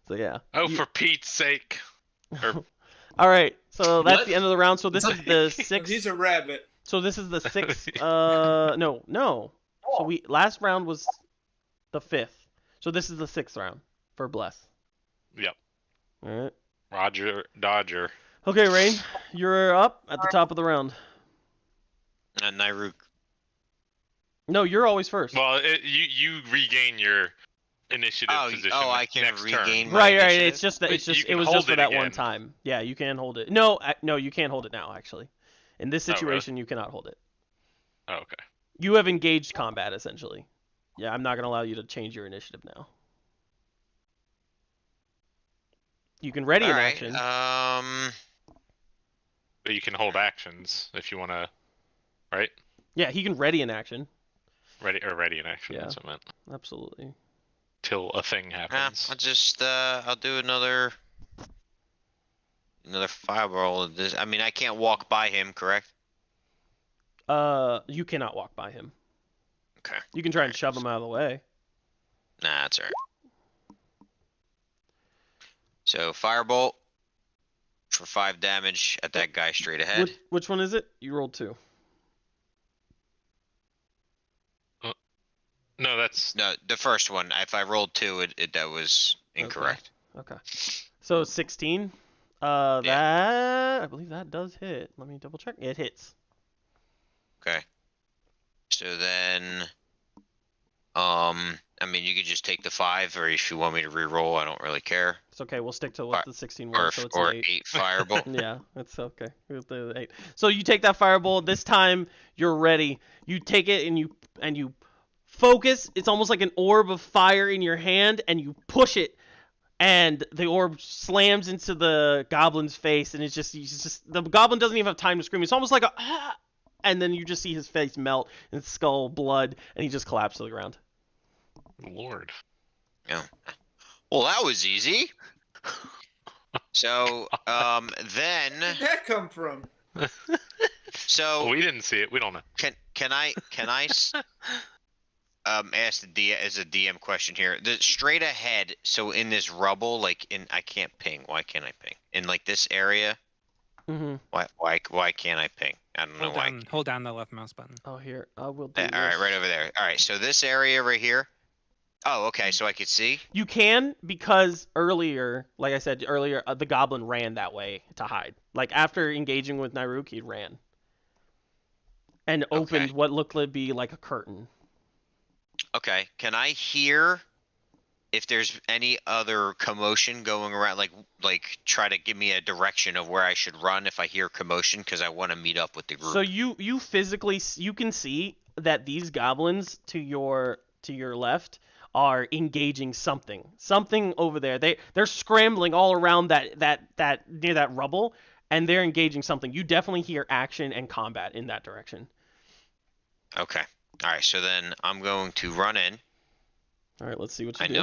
So yeah. Oh, for Pete's sake. All right. So that's What? the end of the round. So this is the He's sixth. a rabbit. So this is the sixth. No. So we last round was the fifth. So this is the sixth round for Bless. Yep. All right. Roger Dodger. Okay, Rain, you're up at the top of the round. Nairuk. No, you're always first. Well, you regain your initiative position. Oh, I can next regain turn. my Right. initiative? It's just that But you can it was hold just for it that one again. time. Yeah, you can hold it. No, you can't hold it now. Actually, in this Oh, really? situation, you cannot hold it. Oh, okay. You have engaged combat essentially. Yeah, I'm not gonna allow you to change your initiative now. You can ready All an right. action. But you can hold actions if you want to, right? Yeah, he can ready an action. Ready in action. Yeah. That's what I meant. Absolutely. Till a thing happens. I'll do another fireball. I mean, I can't walk by him, correct? You cannot walk by him. Okay. You can try and shove him out of the way. Nah, that's alright. So firebolt for 5 damage at that guy straight ahead. Which one is it? You rolled 2. No, that's No, the first one. If I rolled 2, that was incorrect. Okay. So 16. That I believe that does hit. Let me double check. It hits. Okay. So then, I mean, you could just take the 5, or if you want me to re-roll, I don't really care. It's okay. We'll stick to what the 16 was. So it's Or an 8. 8 firebolt. Yeah, it's okay. We'll do the 8. So you take that fireball. This time you're ready. You take it and you focus. It's almost like an orb of fire in your hand, and you push it, and the orb slams into the goblin's face, and it's just the goblin doesn't even have time to scream. It's almost like a and then you just see his face melt and skull blood, and he just collapses to the ground. Lord. Yeah. Well, that was easy. So, then, Where'd that come from? so We didn't see it. We don't know. can I ask the DM as a DM question here? The straight ahead. So in this rubble, like I can't ping. Why can't I ping? In like this area, Mm-hmm. why can't I ping? I don't know why. Hold down the left mouse button. Oh, here. I will do All right, right over there. All right, so this area right here. Oh, okay, so I could see. You can, because earlier, like I said earlier, the goblin ran that way to hide. Like after engaging with Nairuk, he ran. And opened Okay. what looked to be like a curtain. Okay, can I hear if there's any other commotion going around? Like try to give me a direction of where I should run if I hear commotion, because I want to meet up with the group. So you physically, you can see that these goblins to your left are engaging something over there. They're scrambling all around that near that rubble, and they're engaging something. You definitely hear action and combat in that direction. Okay. All right, so then I'm going to run in. All right, let's see what you I do.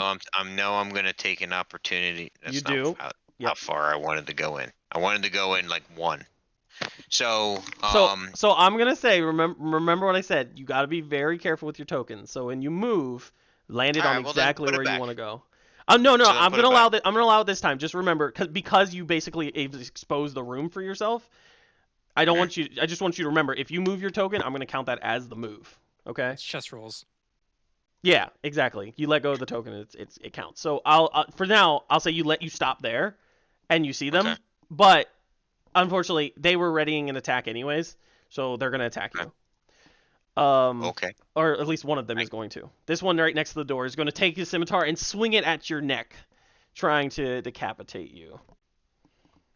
know I'm going to take an opportunity. That's You not do. How Yep. far I wanted to go in. I wanted to go in like 1. So So I'm gonna say, remember what I said. You got to be very careful with your tokens. So when you move, land it All on right, well then exactly put it where you back. want to go. No, So then I'm put it gonna allow back. that. I'm gonna allow it this time. Just remember, because you basically exposed the room for yourself. I don't Okay. want you. I just want you to remember, if you move your token, I'm gonna count that as the move. Okay? It's chess rolls. Yeah, exactly. You let go of the token, it counts. So I'll for now I'll say you stop there, and you see them. Okay. But unfortunately, they were readying an attack anyways, so they're gonna attack Okay. you. Okay. Or at least one of them is going to. This one right next to the door is going to take his scimitar and swing it at your neck, trying to decapitate you.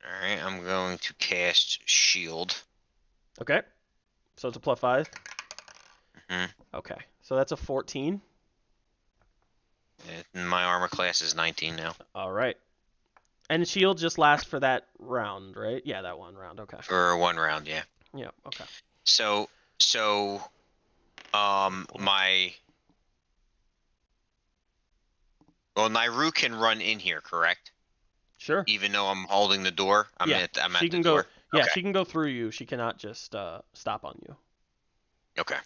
All right, I'm going to cast shield. Okay. So it's a +5. Mhm. Okay. So that's a 14. My armor class is 19 now. All right. And shield just lasts for that round, right? Yeah, that one round. Okay. For 1 round, yeah. Yeah. Okay. So Nairuk can run in here, correct? Sure. Even though I'm holding the door, I'm Yeah, at she the can door. go. Yeah, Okay. she can go through you. She cannot just stop on you. Okay.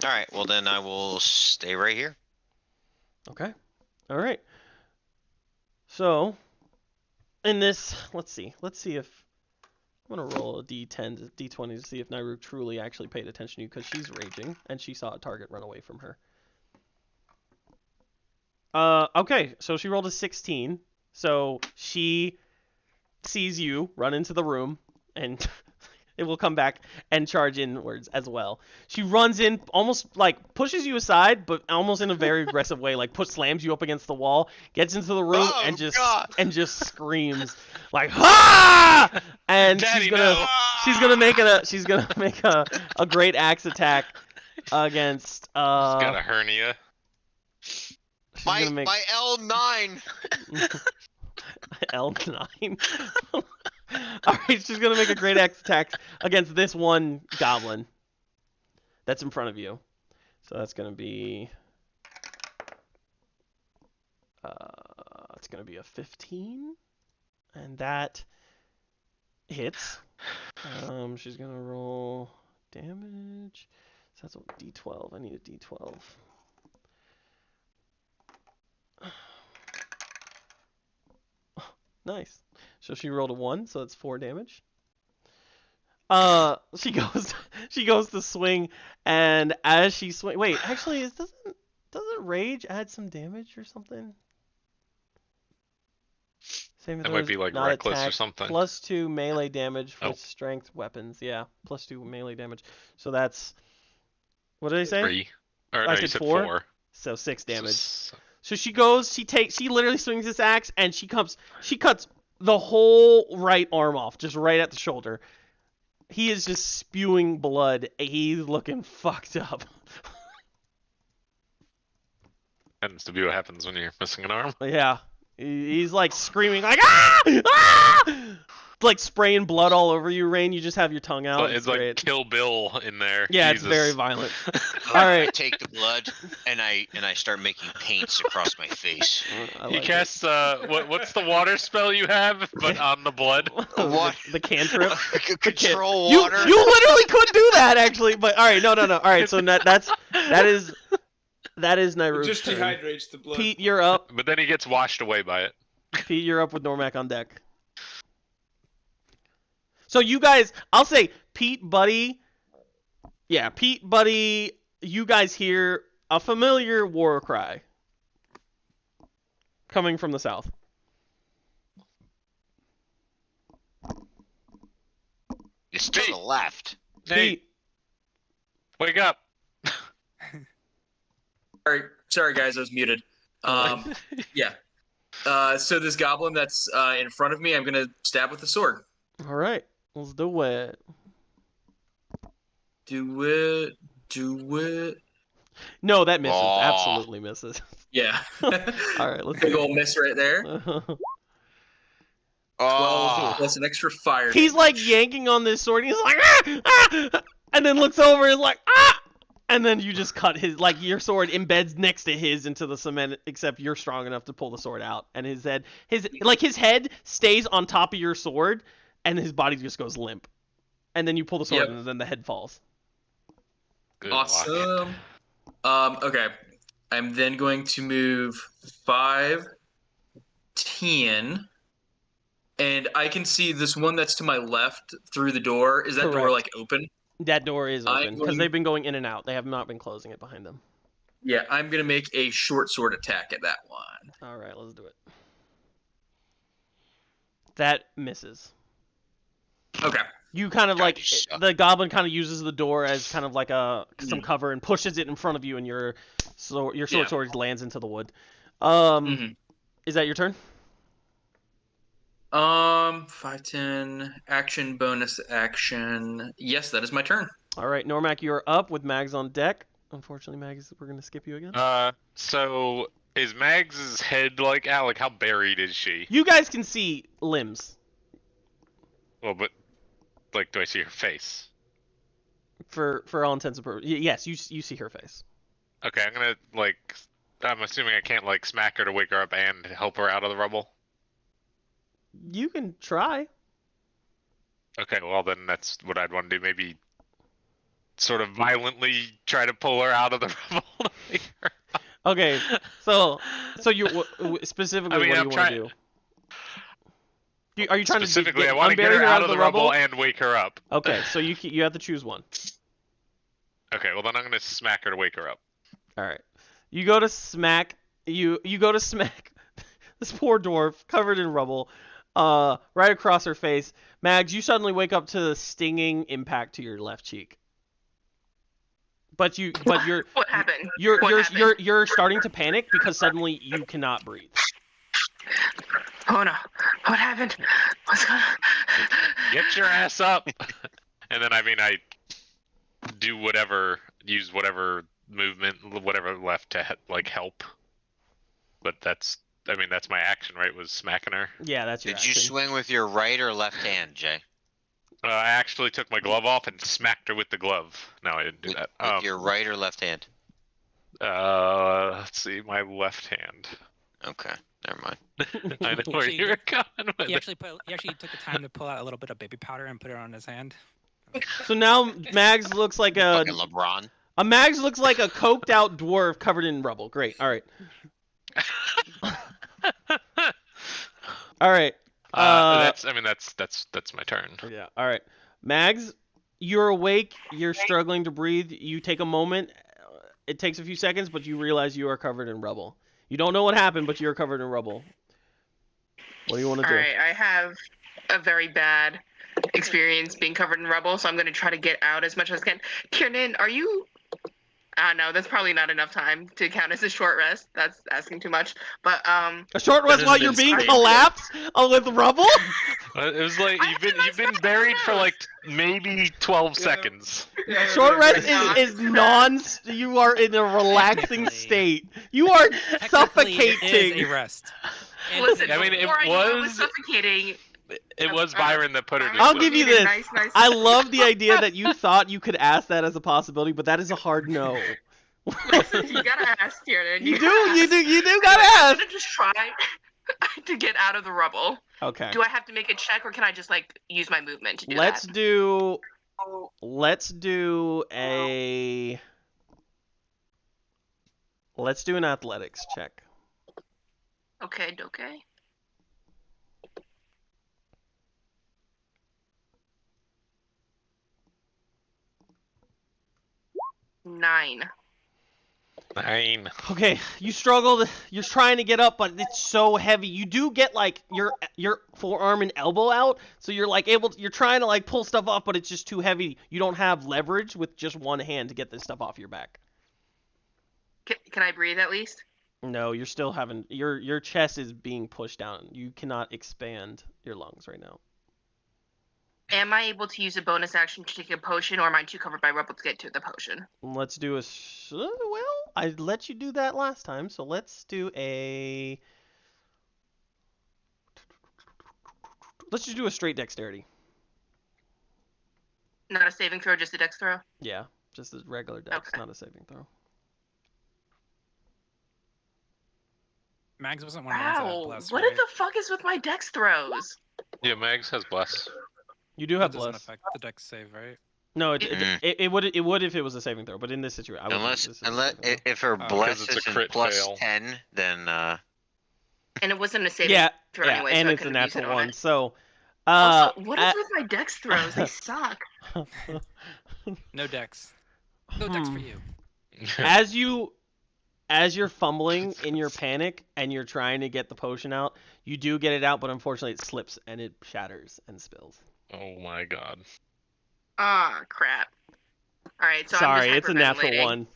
All right. Well, then I will stay right here. Okay. All right. So, in this, let's see if I'm gonna roll a d10 to d20 to see if Nairu truly actually paid attention to you because she's raging and she saw a target run away from her. Okay, so she rolled a 16. So she sees you run into the room and it will come back and charge inwards as well. She runs in, almost like pushes you aside, but almost in a very aggressive way, like slams you up against the wall, gets into the room and just screams like "Ha!" And Daddy, she's gonna make a great axe attack against She's got a hernia. My L9. L9. Alright, she's gonna make a great axe attack against this one goblin that's in front of you. So that's gonna be it's gonna be a 15, and that hits. She's gonna roll damage. So that's a D12. I need a D12. Nice. So she rolled a 1, so that's 4 damage. She goes to swing, and as she swing, wait, actually, doesn't rage add some damage or something? Same That might be like reckless attack, or something. +2 melee damage for strength weapons. Yeah, +2 melee damage. So that's, what did I say? 3. Or no, I you said said 4? 4. So 6 damage. So So she goes, she literally swings this axe, and she cuts the whole right arm off, just right at the shoulder. He is just spewing blood. He's looking fucked up. tends to be what happens when you're missing an arm. Yeah. He's like screaming like, ah! Ah! Like spraying blood all over you, Rain. You just have your tongue out. It's like great. Kill Bill in there. Yeah, Jesus. it's very violent. I Alright. take the blood and I start making paints across my face. He casts what's the water spell you have, but on the blood? What? The cantrip. Control You water. literally could do that actually, but all right, no. All right, so that is Nairu's It just turn. dehydrates the blood. Pete, you're up. But then he gets washed away by it. Pete, you're up with Normac on deck. So you guys, I'll say Pete, Buddy, you guys hear a familiar war cry coming from the south. It's to the left. Nate, Pete, wake up. Sorry, guys, I was muted. Yeah. So this goblin that's in front of me, I'm gonna stab with the sword. all right, let's do it. Do it. No, that misses. Aw. Absolutely misses. Yeah. All right, let's Big do old miss right there. it. 12 Oh, plus an extra fire. He's like yanking on this sword. He's like, ah, ah, and then looks over and is like, ah, and then you just cut his, like your sword embeds next to his into the cement, except you're strong enough to pull the sword out, and his head stays on top of your sword, and his body just goes limp, and then you pull the sword, Yep. and then the head falls. Good luck. Awesome. Okay. I'm then going to move 5, 10, and I can see this one that's to my left through the door. Is that door Correct. like open? That door is I'm open because going- they've been going in and out. They have not been closing it behind them. Yeah, I'm gonna make a short sword attack at that one. All right, let's do it. That misses. Okay. You kind of God, like you suck. the goblin kind of uses the door as kind of like some cover and pushes it in front of you, and your short Yeah. sword lands into the wood. Mhm. Is that your turn? 5, 10, action, bonus action. Yes, that is my turn. All right, Normac, you're up with Mags on deck. Unfortunately, Mags, we're gonna skip you again. So is Mags' head like out? Like how buried is she? You guys can see limbs Well, but like, do I see her face? for all intents and purposes. Yes, you see her face. Okay, I'm gonna like. I'm assuming I can't like smack her to wake her up and help her out of the rubble. You can try. Okay, well then that's what I'd want to do. Maybe sort of violently try to pull her out of the rubble to wake her up. Okay, so you specifically I mean, what do I'm you want trying. to do? Are you trying Specifically, to I want to get unbury her out of the rubble rubble? and wake her up. Okay, so you have to choose one. Okay, well then I'm gonna smack her to wake her up. All right. You go to smack. You go to smack this poor dwarf covered in rubble, right across her face. Mags, you suddenly wake up to the stinging impact to your left cheek. But you're What happened? you're starting to panic because suddenly you cannot breathe. Oh no! What happened? What's going on? Get your ass up! And then I do use whatever movement, whatever left to like help. But that's my action, right? Was smacking her. Yeah, that's your Did action. you swing with your right or left hand, Jay? I actually took my glove off and smacked her with the glove. No, I didn't do that. With your right or left hand? Let's see, my left hand. Okay, never mind. I know where you're going with He it. actually took the time to pull out a little bit of baby powder and put it on his hand. So now Mags looks like a Fucking LeBron. Mags looks like a coked out dwarf covered in rubble. Great. All right. All right. That's my turn. Yeah. All right. Mags, you're awake. You're struggling to breathe. You take a moment. It takes a few seconds, but you realize you are covered in rubble. You don't know what happened, but you're covered in rubble. What do you want to do? Alright, I have a very bad experience being covered in rubble, so I'm going to try to get out as much as I can. Kiernan, are you... no, that's probably not enough time to count as a short rest. That's asking too much. But, A short rest That while is you're being insane. collapsed with rubble? It was like you've been buried for like maybe 12 seconds. Yeah, Short yeah, rest yeah. is non. You are in a relaxing Technically. state. You are Technically, suffocating. it is a rest. And listen, I mean, it before I knew I was was- suffocating... It was Byron that put her to I'll sleep. give you Need a this. nice I love the idea that you thought you could ask that as a possibility, but that is a hard no. Listen, you gotta ask, Kiernan. You gotta do ask. gotta I'm ask. gonna just try to get out of the rubble. Okay. Do I have to make a check, or can I just like use my movement to do Let's that? do Oh, an athletics check. okay, okay. Nine. 9. Okay, you struggled. You're trying to get up, but it's so heavy. You do get like your forearm and elbow out, so you're like you're trying to like pull stuff off, but it's just too heavy. You don't have leverage with just one hand to get this stuff off your back. Can I breathe at least? No, you're still having your chest is being pushed down. You cannot expand your lungs right now. Am I able to use a bonus action to take a potion, or am I too covered by rubble to get to the potion? Let's do well, I let you do that last time, so let's do let's just do a straight dexterity. Not a saving throw, just a dex throw? Yeah, just a regular dex, Okay. not a saving throw. Mags wasn't one of the ones that Wow, had bless, what right? the fuck is with my dex throws? Yeah, Mags has bless. You do That have doesn't bless. affect the dex save, right? No, it Mm. would if it was a saving throw, but in this situation, Unless this is a saving throw. if her Oh, bless 'cause it's a isn't crit plus fail. 10, then And it wasn't a saving Yeah, throw yeah, anyway, and so I it's a couldn't use it natural on one. it. So, Also, what is with my dex throws? They suck. No dex. No dex for Hmm. you. as you're fumbling in your panic and you're trying to get the potion out, you do get it out, but unfortunately it slips and it shatters and spills. Oh my god. Ah, crap. Alright, so Sorry, I'm it's just a natural hyperventilating. one.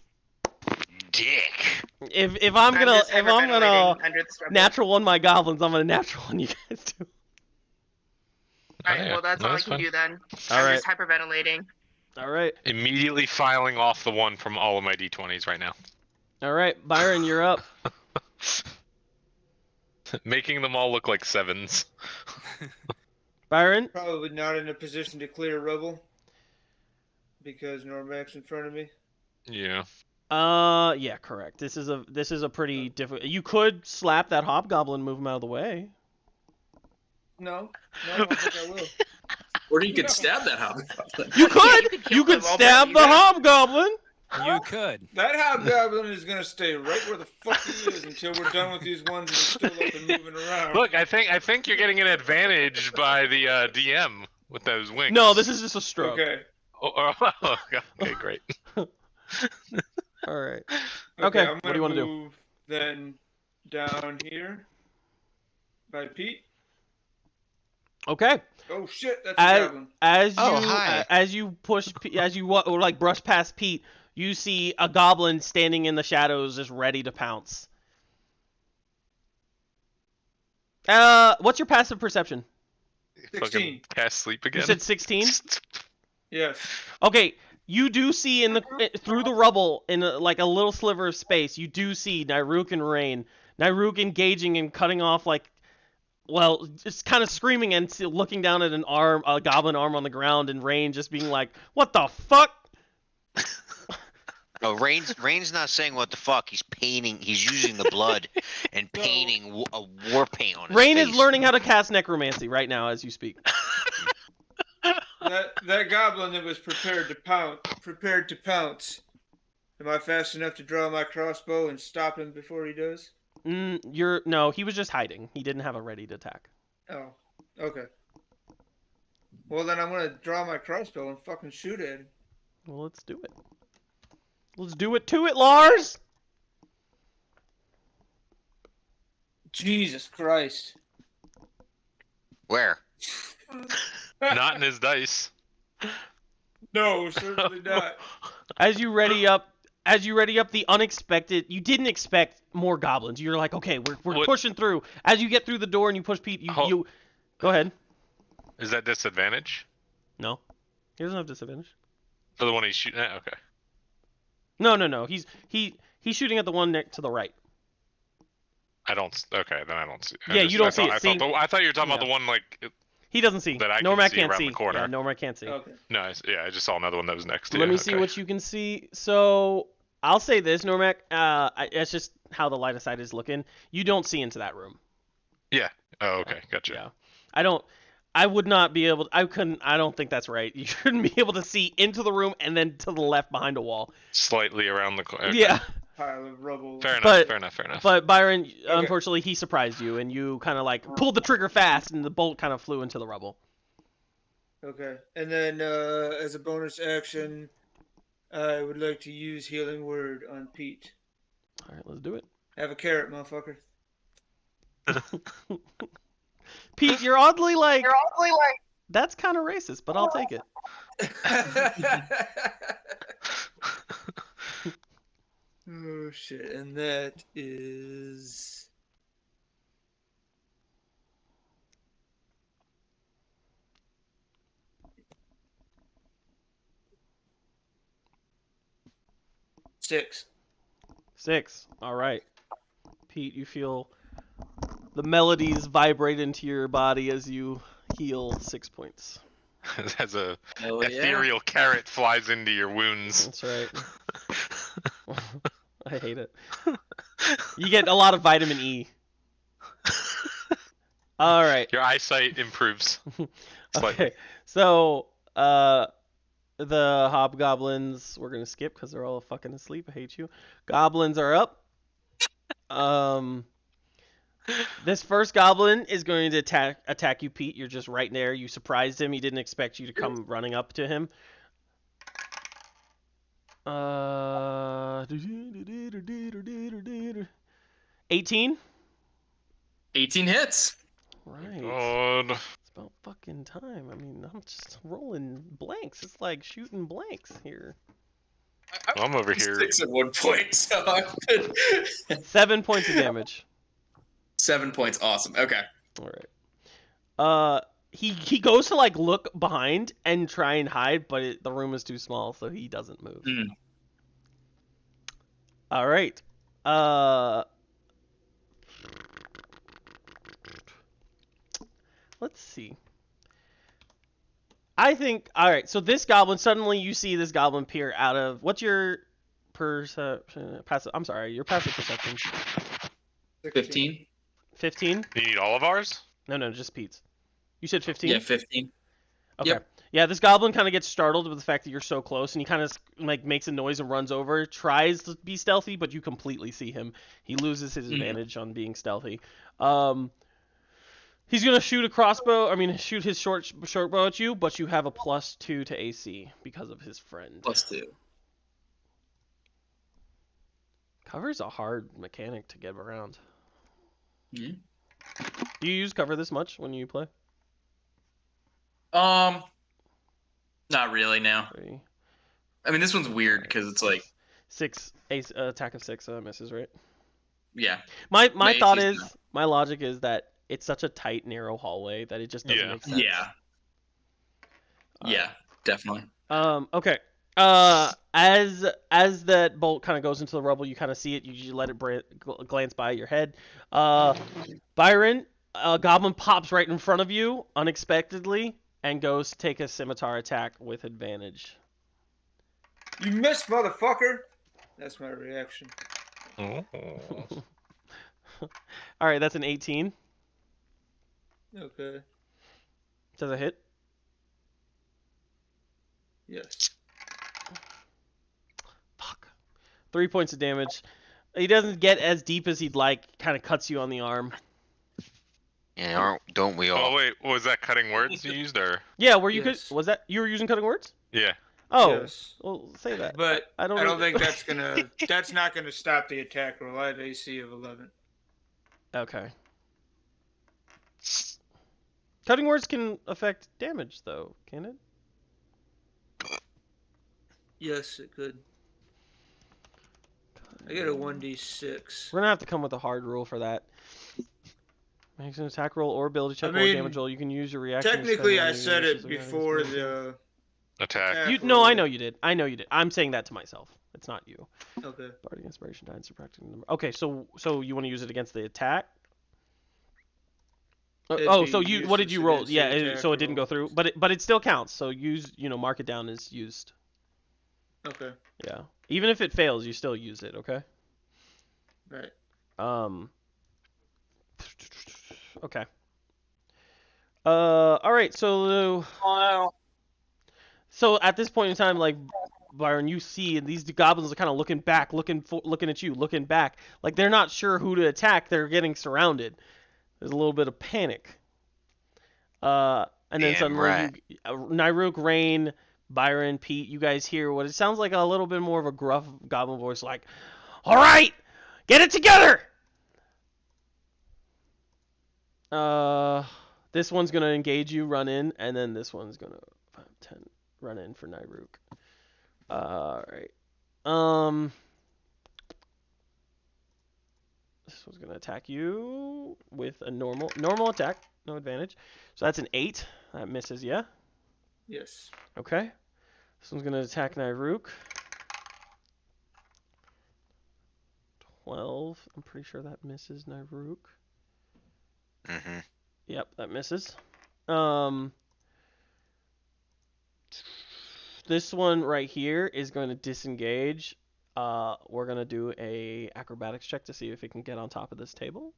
dick. If I'm gonna just hyperventilating under this rubble. natural one my goblins, I'm gonna natural one you guys do. Alright, Oh, yeah. well that's No, all I that's can fine. do then. All I'm right. just hyperventilating. All right, Immediately filing off the one from all of my d20s right now. all right, Byron, you're up. Making them all look like 7s. Byron, Probably not in a position to clear rubble because Normac's in front of me. Yeah. yeah, correct. This is a pretty difficult. You could slap that hobgoblin, move him out of the way. No, I don't think I will. Or you could stab that hobgoblin. You could, kill you could him all stab by the using- hobgoblin. You could. That hobgoblin is gonna stay right where the fuck he is until we're done with these ones that are still up and moving around. Look, I think you're getting an advantage by the DM with those wings. No, this is just a stroke. Okay. Okay, great. All right. Okay. Okay, I'm what do gonna you wanna do? move then down here by Pete. Okay. Oh shit, that's a goblin. Hi. As you brush past Pete, you see a goblin standing in the shadows, just ready to pounce. What's your passive perception? 16. Fucking cast sleep again. You said 16. Yes. Okay, you do see through the rubble in a little sliver of space. You do see Nyruk and Rain. Nyruk engaging and cutting off just kind of screaming and looking down at a goblin arm on the ground, and Rain just being like, "What the fuck?" Oh, Rain's not saying what the fuck. He's painting. He's using the blood and painting a war paint on his Rain face. is learning how to cast necromancy right now as you speak. That goblin that was prepared to pounce. Am I fast enough to draw my crossbow and stop him before he does? No, he was just hiding. He didn't have a ready to attack. Oh, okay. Well, then I'm gonna draw my crossbow and fucking shoot at him. Well, let's do it. Let's do it to it, Lars! Jesus Christ. Where? Not in his dice. No, certainly not. As you ready up the unexpected, you didn't expect more goblins. You're like, okay, we're pushing through. As you get through the door and you push Pete, you go ahead. Is that disadvantage? No. He doesn't have disadvantage. For the one he's shooting at? Okay. No. He's shooting at the one next to the right. Okay, then I don't see. Yeah, you don't see it. I thought you were talking about the one he doesn't see. that I Normac can see can't around see. the corner. Yeah, Normac can't see. Okay. No, I just saw another one that was next to Let you. me see what you can see. So I'll say this, Normac. It's just how the line of sight is looking. You don't see into that room. Yeah. Oh, okay. Gotcha. Yeah. I would not be able. I don't think that's right. You shouldn't be able to see into the room and then to the left behind a wall. Slightly around the corner. Okay. Yeah. Pile of rubble. Fair enough. But Byron, unfortunately, he surprised you, and you kind of pulled the trigger fast, and the bolt kind of flew into the rubble. Okay. And then as a bonus action, I would like to use Healing Word on Pete. All right, let's do it. Have a carrot, motherfucker. Pete, you're oddly that's kind of racist, but I'll take it. Oh shit, and that is six. 6. All right. Pete, you feel the melodies vibrate into your body as you heal 6 points. As a Hell yeah. ethereal carrot flies into your wounds. That's right. I hate it. You get a lot of vitamin E. All right. Your eyesight improves. Slightly. Okay. So, the hobgoblins, we're going to skip because they're all fucking asleep. I hate you. Goblins are up. This first goblin is going to attack you, Pete. You're just right there. You surprised him. He didn't expect you to come running up to him. 18? 18 hits. Right. God. It's about fucking time. I mean, I'm just rolling blanks. It's like shooting blanks here. I'm over here. 6 at one point, so I've been 7 points of damage. 7 points. Awesome. Okay. All right. He goes to look behind and try and hide, but the room is too small, so he doesn't move. Mm. All right. Let's see. I think. All right. So this goblin, suddenly you see this goblin peer out of. What's your perception? Passive. I'm sorry. Your passive perception. 15. 15. You need all of ours? No, just Pete's. You said 15? Yeah, 15. Okay. Yep. Yeah, this goblin kind of gets startled with the fact that you're so close, and he kind of like makes a noise and runs over, tries to be stealthy, but you completely see him. He loses his advantage on being stealthy. He's gonna shoot a crossbow. I mean, shoot his short bow at you, but you have a +2 to AC because of his friend. +2. Cover's a hard mechanic to get around. Yeah. Do you use cover this much when you play? Not really now. 3, I mean, this one's weird because it's like, 6 attack of 6 misses, right? yeah. My My thought AC's is, my logic is that it's such a tight, narrow hallway that it just doesn't Yeah. make sense. Yeah. Yeah, definitely. Okay. As that bolt kind of goes into the rubble, you kind of see it. You let it glance by your head. Byron, a goblin pops right in front of you unexpectedly and goes to take a scimitar attack with advantage. You missed, motherfucker! That's my reaction. Oh. All right, that's an 18. Okay. Does it hit? Yes. Fuck. 3 points of damage. He doesn't get as deep as he'd like. Kind of cuts you on the arm. Yeah, don't we all? Oh wait, was that cutting words you used or? Yeah, were you Yes. was that you were using cutting words? Yeah. Oh, Yes. well, say that. But I don't think that's gonna. That's not gonna stop the attack roll. I have AC of 11. Okay. Cutting words can affect damage, though, can it? Yes, it could. I get a 1d6. We're gonna have to come with a hard rule for that. Makes an attack roll or ability check I or mean, damage roll. You can use your reaction. to Technically, spend I any said uses it of your before inspiration. the. Attack. No, I know you did. I know you did. I'm saying that to myself. It's not you. Okay. Bardic inspiration died subtracting number. Okay, so you want to use it against the attack? It'd Oh, be so you what did useless you roll? against the Yeah, attack so it didn't go roll. through, but it still counts. So use mark it down as used. Okay. Yeah, even if it fails, you still use it. Okay. Right. Okay. All right. So at this point in time, like Byron, you see, and these goblins are kind of looking back, looking at you, looking back, like they're not sure who to attack. They're getting surrounded. There's a little bit of panic. And then Damn suddenly, right. Nyruk, Rain, Byron, Pete, you guys hear what it sounds like a little bit more of a gruff goblin voice, like, "All right, get it together." This one's gonna engage you, run in, and then this one's gonna 5, 10, run in for Nyruk. All right. This one's gonna attack you with a normal attack, no advantage. So that's an 8. That misses, yeah. Yes. Okay. This one's gonna attack Nyruk. 12. I'm pretty sure that misses Nyruk. Mm-hmm. Yep, that misses. This one right here is going to disengage. We're gonna do a acrobatics check to see if it can get on top of this table.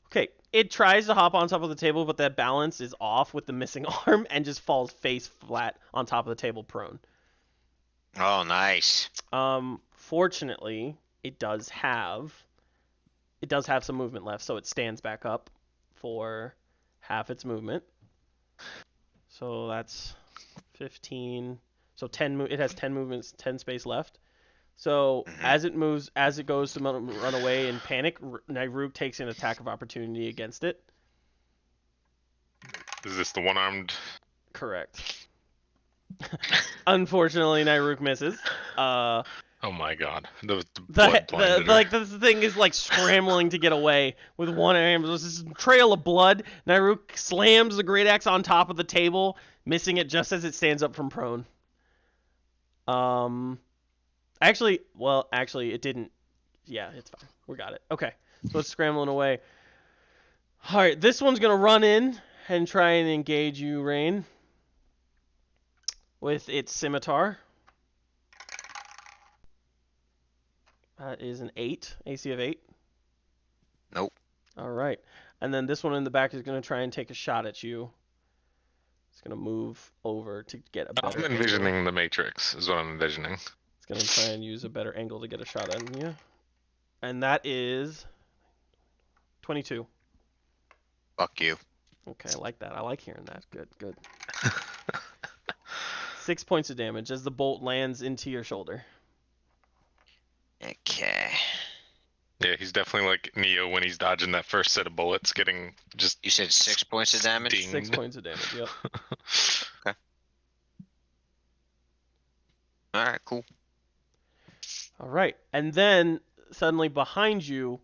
Okay, it tries to hop on top of the table, but that balance is off with the missing arm and just falls face flat on top of the table prone. Oh, nice. Fortunately, it does have some movement left, so it stands back up for half its movement. So that's 15. So 10. It has 10 movements, 10 space left. So as it goes to run away in panic, Nyruk takes an attack of opportunity against it. Is this the one-armed? Correct. Unfortunately, Nyruk misses. Oh my god. The blood blinded her. Like the thing is like scrambling to get away with one arm. There's this trail of blood. Nyruk slams the great axe on top of the table, missing it just as it stands up from prone. Actually, it didn't. Yeah, it's fine. We got it. Okay, so it's scrambling away. All right, this one's gonna run in and try and engage you, Rain, with its scimitar. That is an 8, AC of 8. Nope. All right. And then this one in the back is going to try and take a shot at you. It's going to move over to get a better I'm envisioning the Matrix, is what I'm envisioning. It's going to try and use a better angle to get a shot at you. And that is 22. Fuck you. Okay, I like that. I like hearing that. Good, good. 6 points of damage as the bolt lands into your shoulder. Okay. Yeah, he's definitely like Neo when he's dodging that first set of bullets, getting just. You said 6 points of damage? Dinged. 6 points of damage, yep. Okay. Alright, cool. All right. And then suddenly behind you,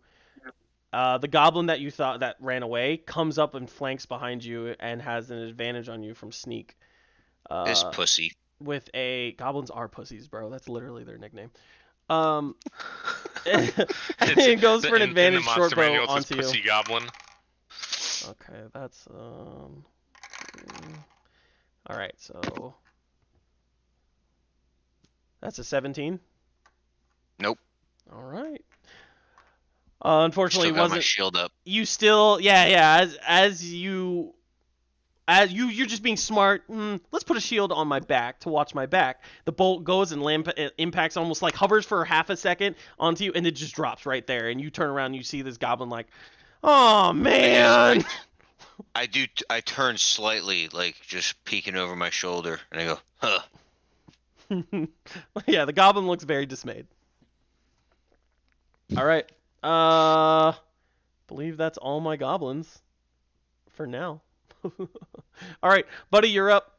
the goblin that you thought that ran away comes up and flanks behind you and has an advantage on you from sneak. This pussy. With a goblins are pussies, bro. That's literally their nickname. It goes for an advantage short bow manual, onto you. Pussy Goblin. Okay, that's all right. So that's a 17. Nope. All right. Unfortunately, Still got wasn't my shield up. you still? Yeah. As you're just being smart. Let's put a shield on my back to watch my back. The bolt goes and impacts, almost like hovers for half a second onto you, and it just drops right there. And you turn around, and you see this goblin like, oh man. I turn slightly, like just peeking over my shoulder, and I go, huh. Yeah, the goblin looks very dismayed. All right. Believe that's all my goblins for now. All right, buddy, you're up.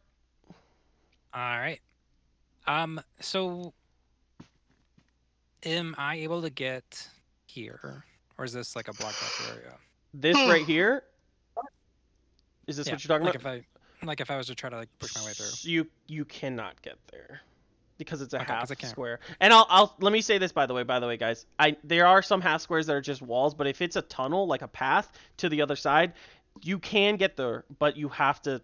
All right. So am I able to get here, or is this like a blocked off area? This right here. Is this what you're talking about? If I was to try to like push my way through. You cannot get there because it's a Okay, 'cause half I can't. square. And I'll let me say this by the way, guys. There are some half squares that are just walls, but if it's a tunnel, like a path to the other side, you can get there, but you have to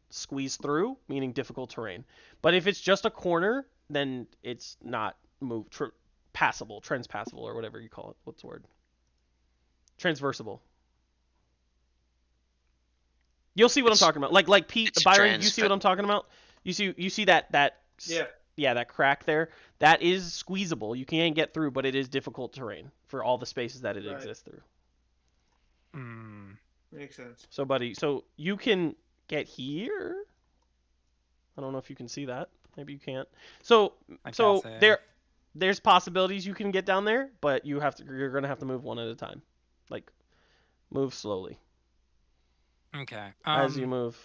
squeeze through, meaning difficult terrain. But if it's just a corner, then it's not passable, transpassable, or whatever you call it. What's the word? Transversable. You'll see what I'm talking about. Like Pete, Byron, you see what I'm talking about? You see that Yeah. that crack there? That is squeezable. You can get through, but it is difficult terrain for all the spaces that it exists through. Makes sense. So, buddy, you can get here. I don't know if you can see that. Maybe you can't. So there's possibilities you can get down there, but you're gonna have to move one at a time. Like, move slowly. Okay. As you move.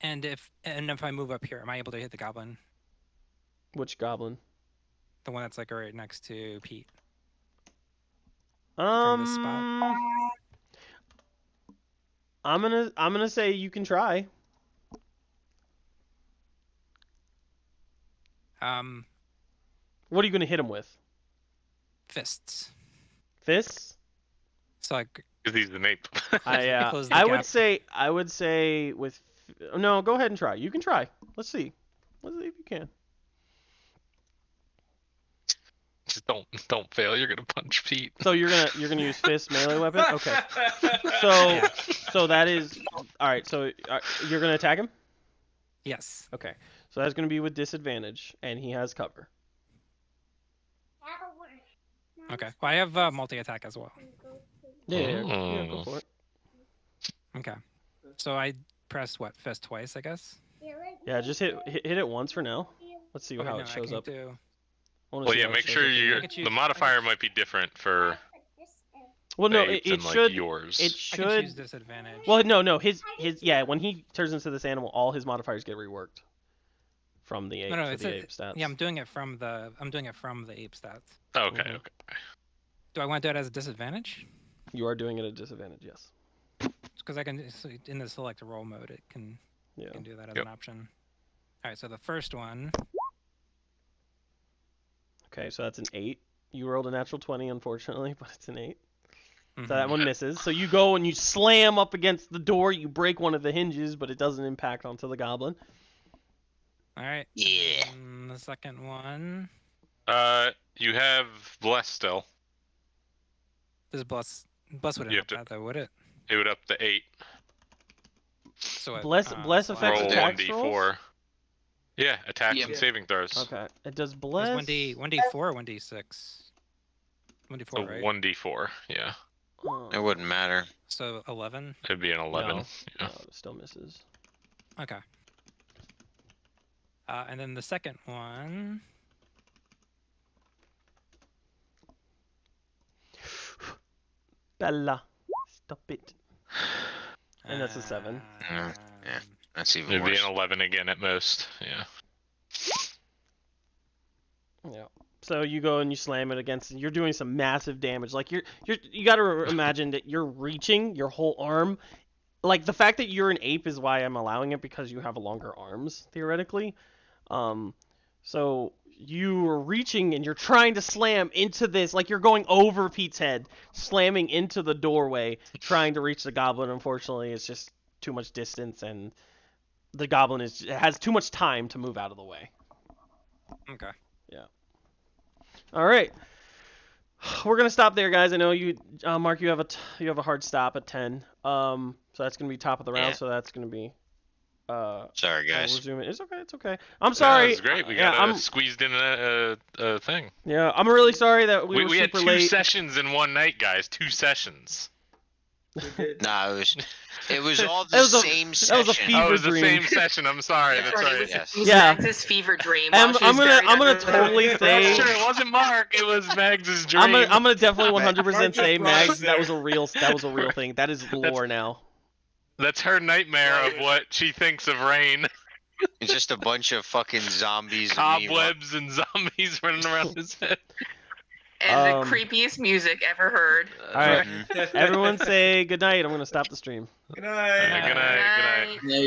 And if I move up here, am I able to hit the goblin? Which goblin? The one that's like right next to Pete. From this spot. I'm gonna say you can try. What are you gonna hit him with? Fists. Fists? So like. Because he's an ape. I would say with. No, go ahead and try. You can try. Let's see if you can. Just don't fail. You're gonna punch Pete. So you're gonna use fist melee weapon. Okay. So that is all right. So you're gonna attack him. Yes. Okay. So that's gonna be with disadvantage, and he has cover. Okay. Well, I have multi-attack as well. Yeah, go for it. Okay. So I press what? Fist twice, I guess. Yeah, just hit it once for now. Let's see how it I shows can up. Well, yeah, make sure the modifier might be different for. Well, no, apes it and, like, should. yours. It I can choose should. disadvantage. Well, no, his yeah. When he turns into this animal, all his modifiers get reworked from the ape. No, it's the ape stats. Yeah, I'm doing it from the ape stats. Okay, Mhm. okay. Do I want to do it as a disadvantage? You are doing it at disadvantage, yes. Because I can in the select roll mode, it can do that as Yep. an option. All right, so the first one. Okay, so that's an 8. You rolled a natural 20, unfortunately, but it's an 8. Mhm. So that one misses. So you go and you slam up against the door. You break one of the hinges, but it doesn't impact onto the goblin. All right. Yeah. And the second one. You have bless still. This bless wouldn't You help have to- that though, would it? It would up to 8. So what, Bless so affects Roll attack 1d4. Yeah, attacks Yeah. and saving throws. Okay. It does It's bless. 1d4 or 1d6? 1d4, So right? 1d4. Yeah, It wouldn't matter. So 11. it'd be an 11. No, Yeah. no, it still misses. Okay. And then the second one. Bella, stop it. And that's a 7. Yeah. That's even It'd be worse. an 11 again at most. Yeah. Yeah. So you go and you slam it against. You're doing some massive damage. Like you got to imagine that you're reaching your whole arm. Like the fact that you're an ape is why I'm allowing it, because you have longer arms theoretically. So you are reaching and you're trying to slam into this. Like you're going over Pete's head, slamming into the doorway, trying to reach the goblin. Unfortunately, it's just too much distance, and the goblin has too much time to move out of the way. Okay. All right, we're gonna stop there, guys. I know you, Mark, you have a hard stop at 10. So that's gonna be top of the round. Yeah. So that's gonna be. Sorry, guys. Resuming. It's okay. It's okay. I'm sorry. That was great. We got squeezed in a thing. Yeah, I'm really sorry that we were We had super 2 late. sessions in one night, guys. 2 sessions. We did. No, it was all the That was a- same that was a session. fever Oh, it was the dream. same session. I'm sorry. Yeah. That's Right, right. Yes. It was Yeah. Max's fever dream. I'm while she was gonna buried under the totally road. say. Sure, it wasn't Mark. It was Mags' dream. I'm gonna definitely 100% Mark say, just Mags, brought us that was there. a real thing. That is lore now. That's her nightmare of what she thinks of rain. It's just a bunch of fucking zombies. and me Cobwebs and zombies running around his head. And the creepiest music ever heard. All right, Mhm. everyone say good night. I'm gonna stop the stream. Good night. Good night. Good night. Yeah,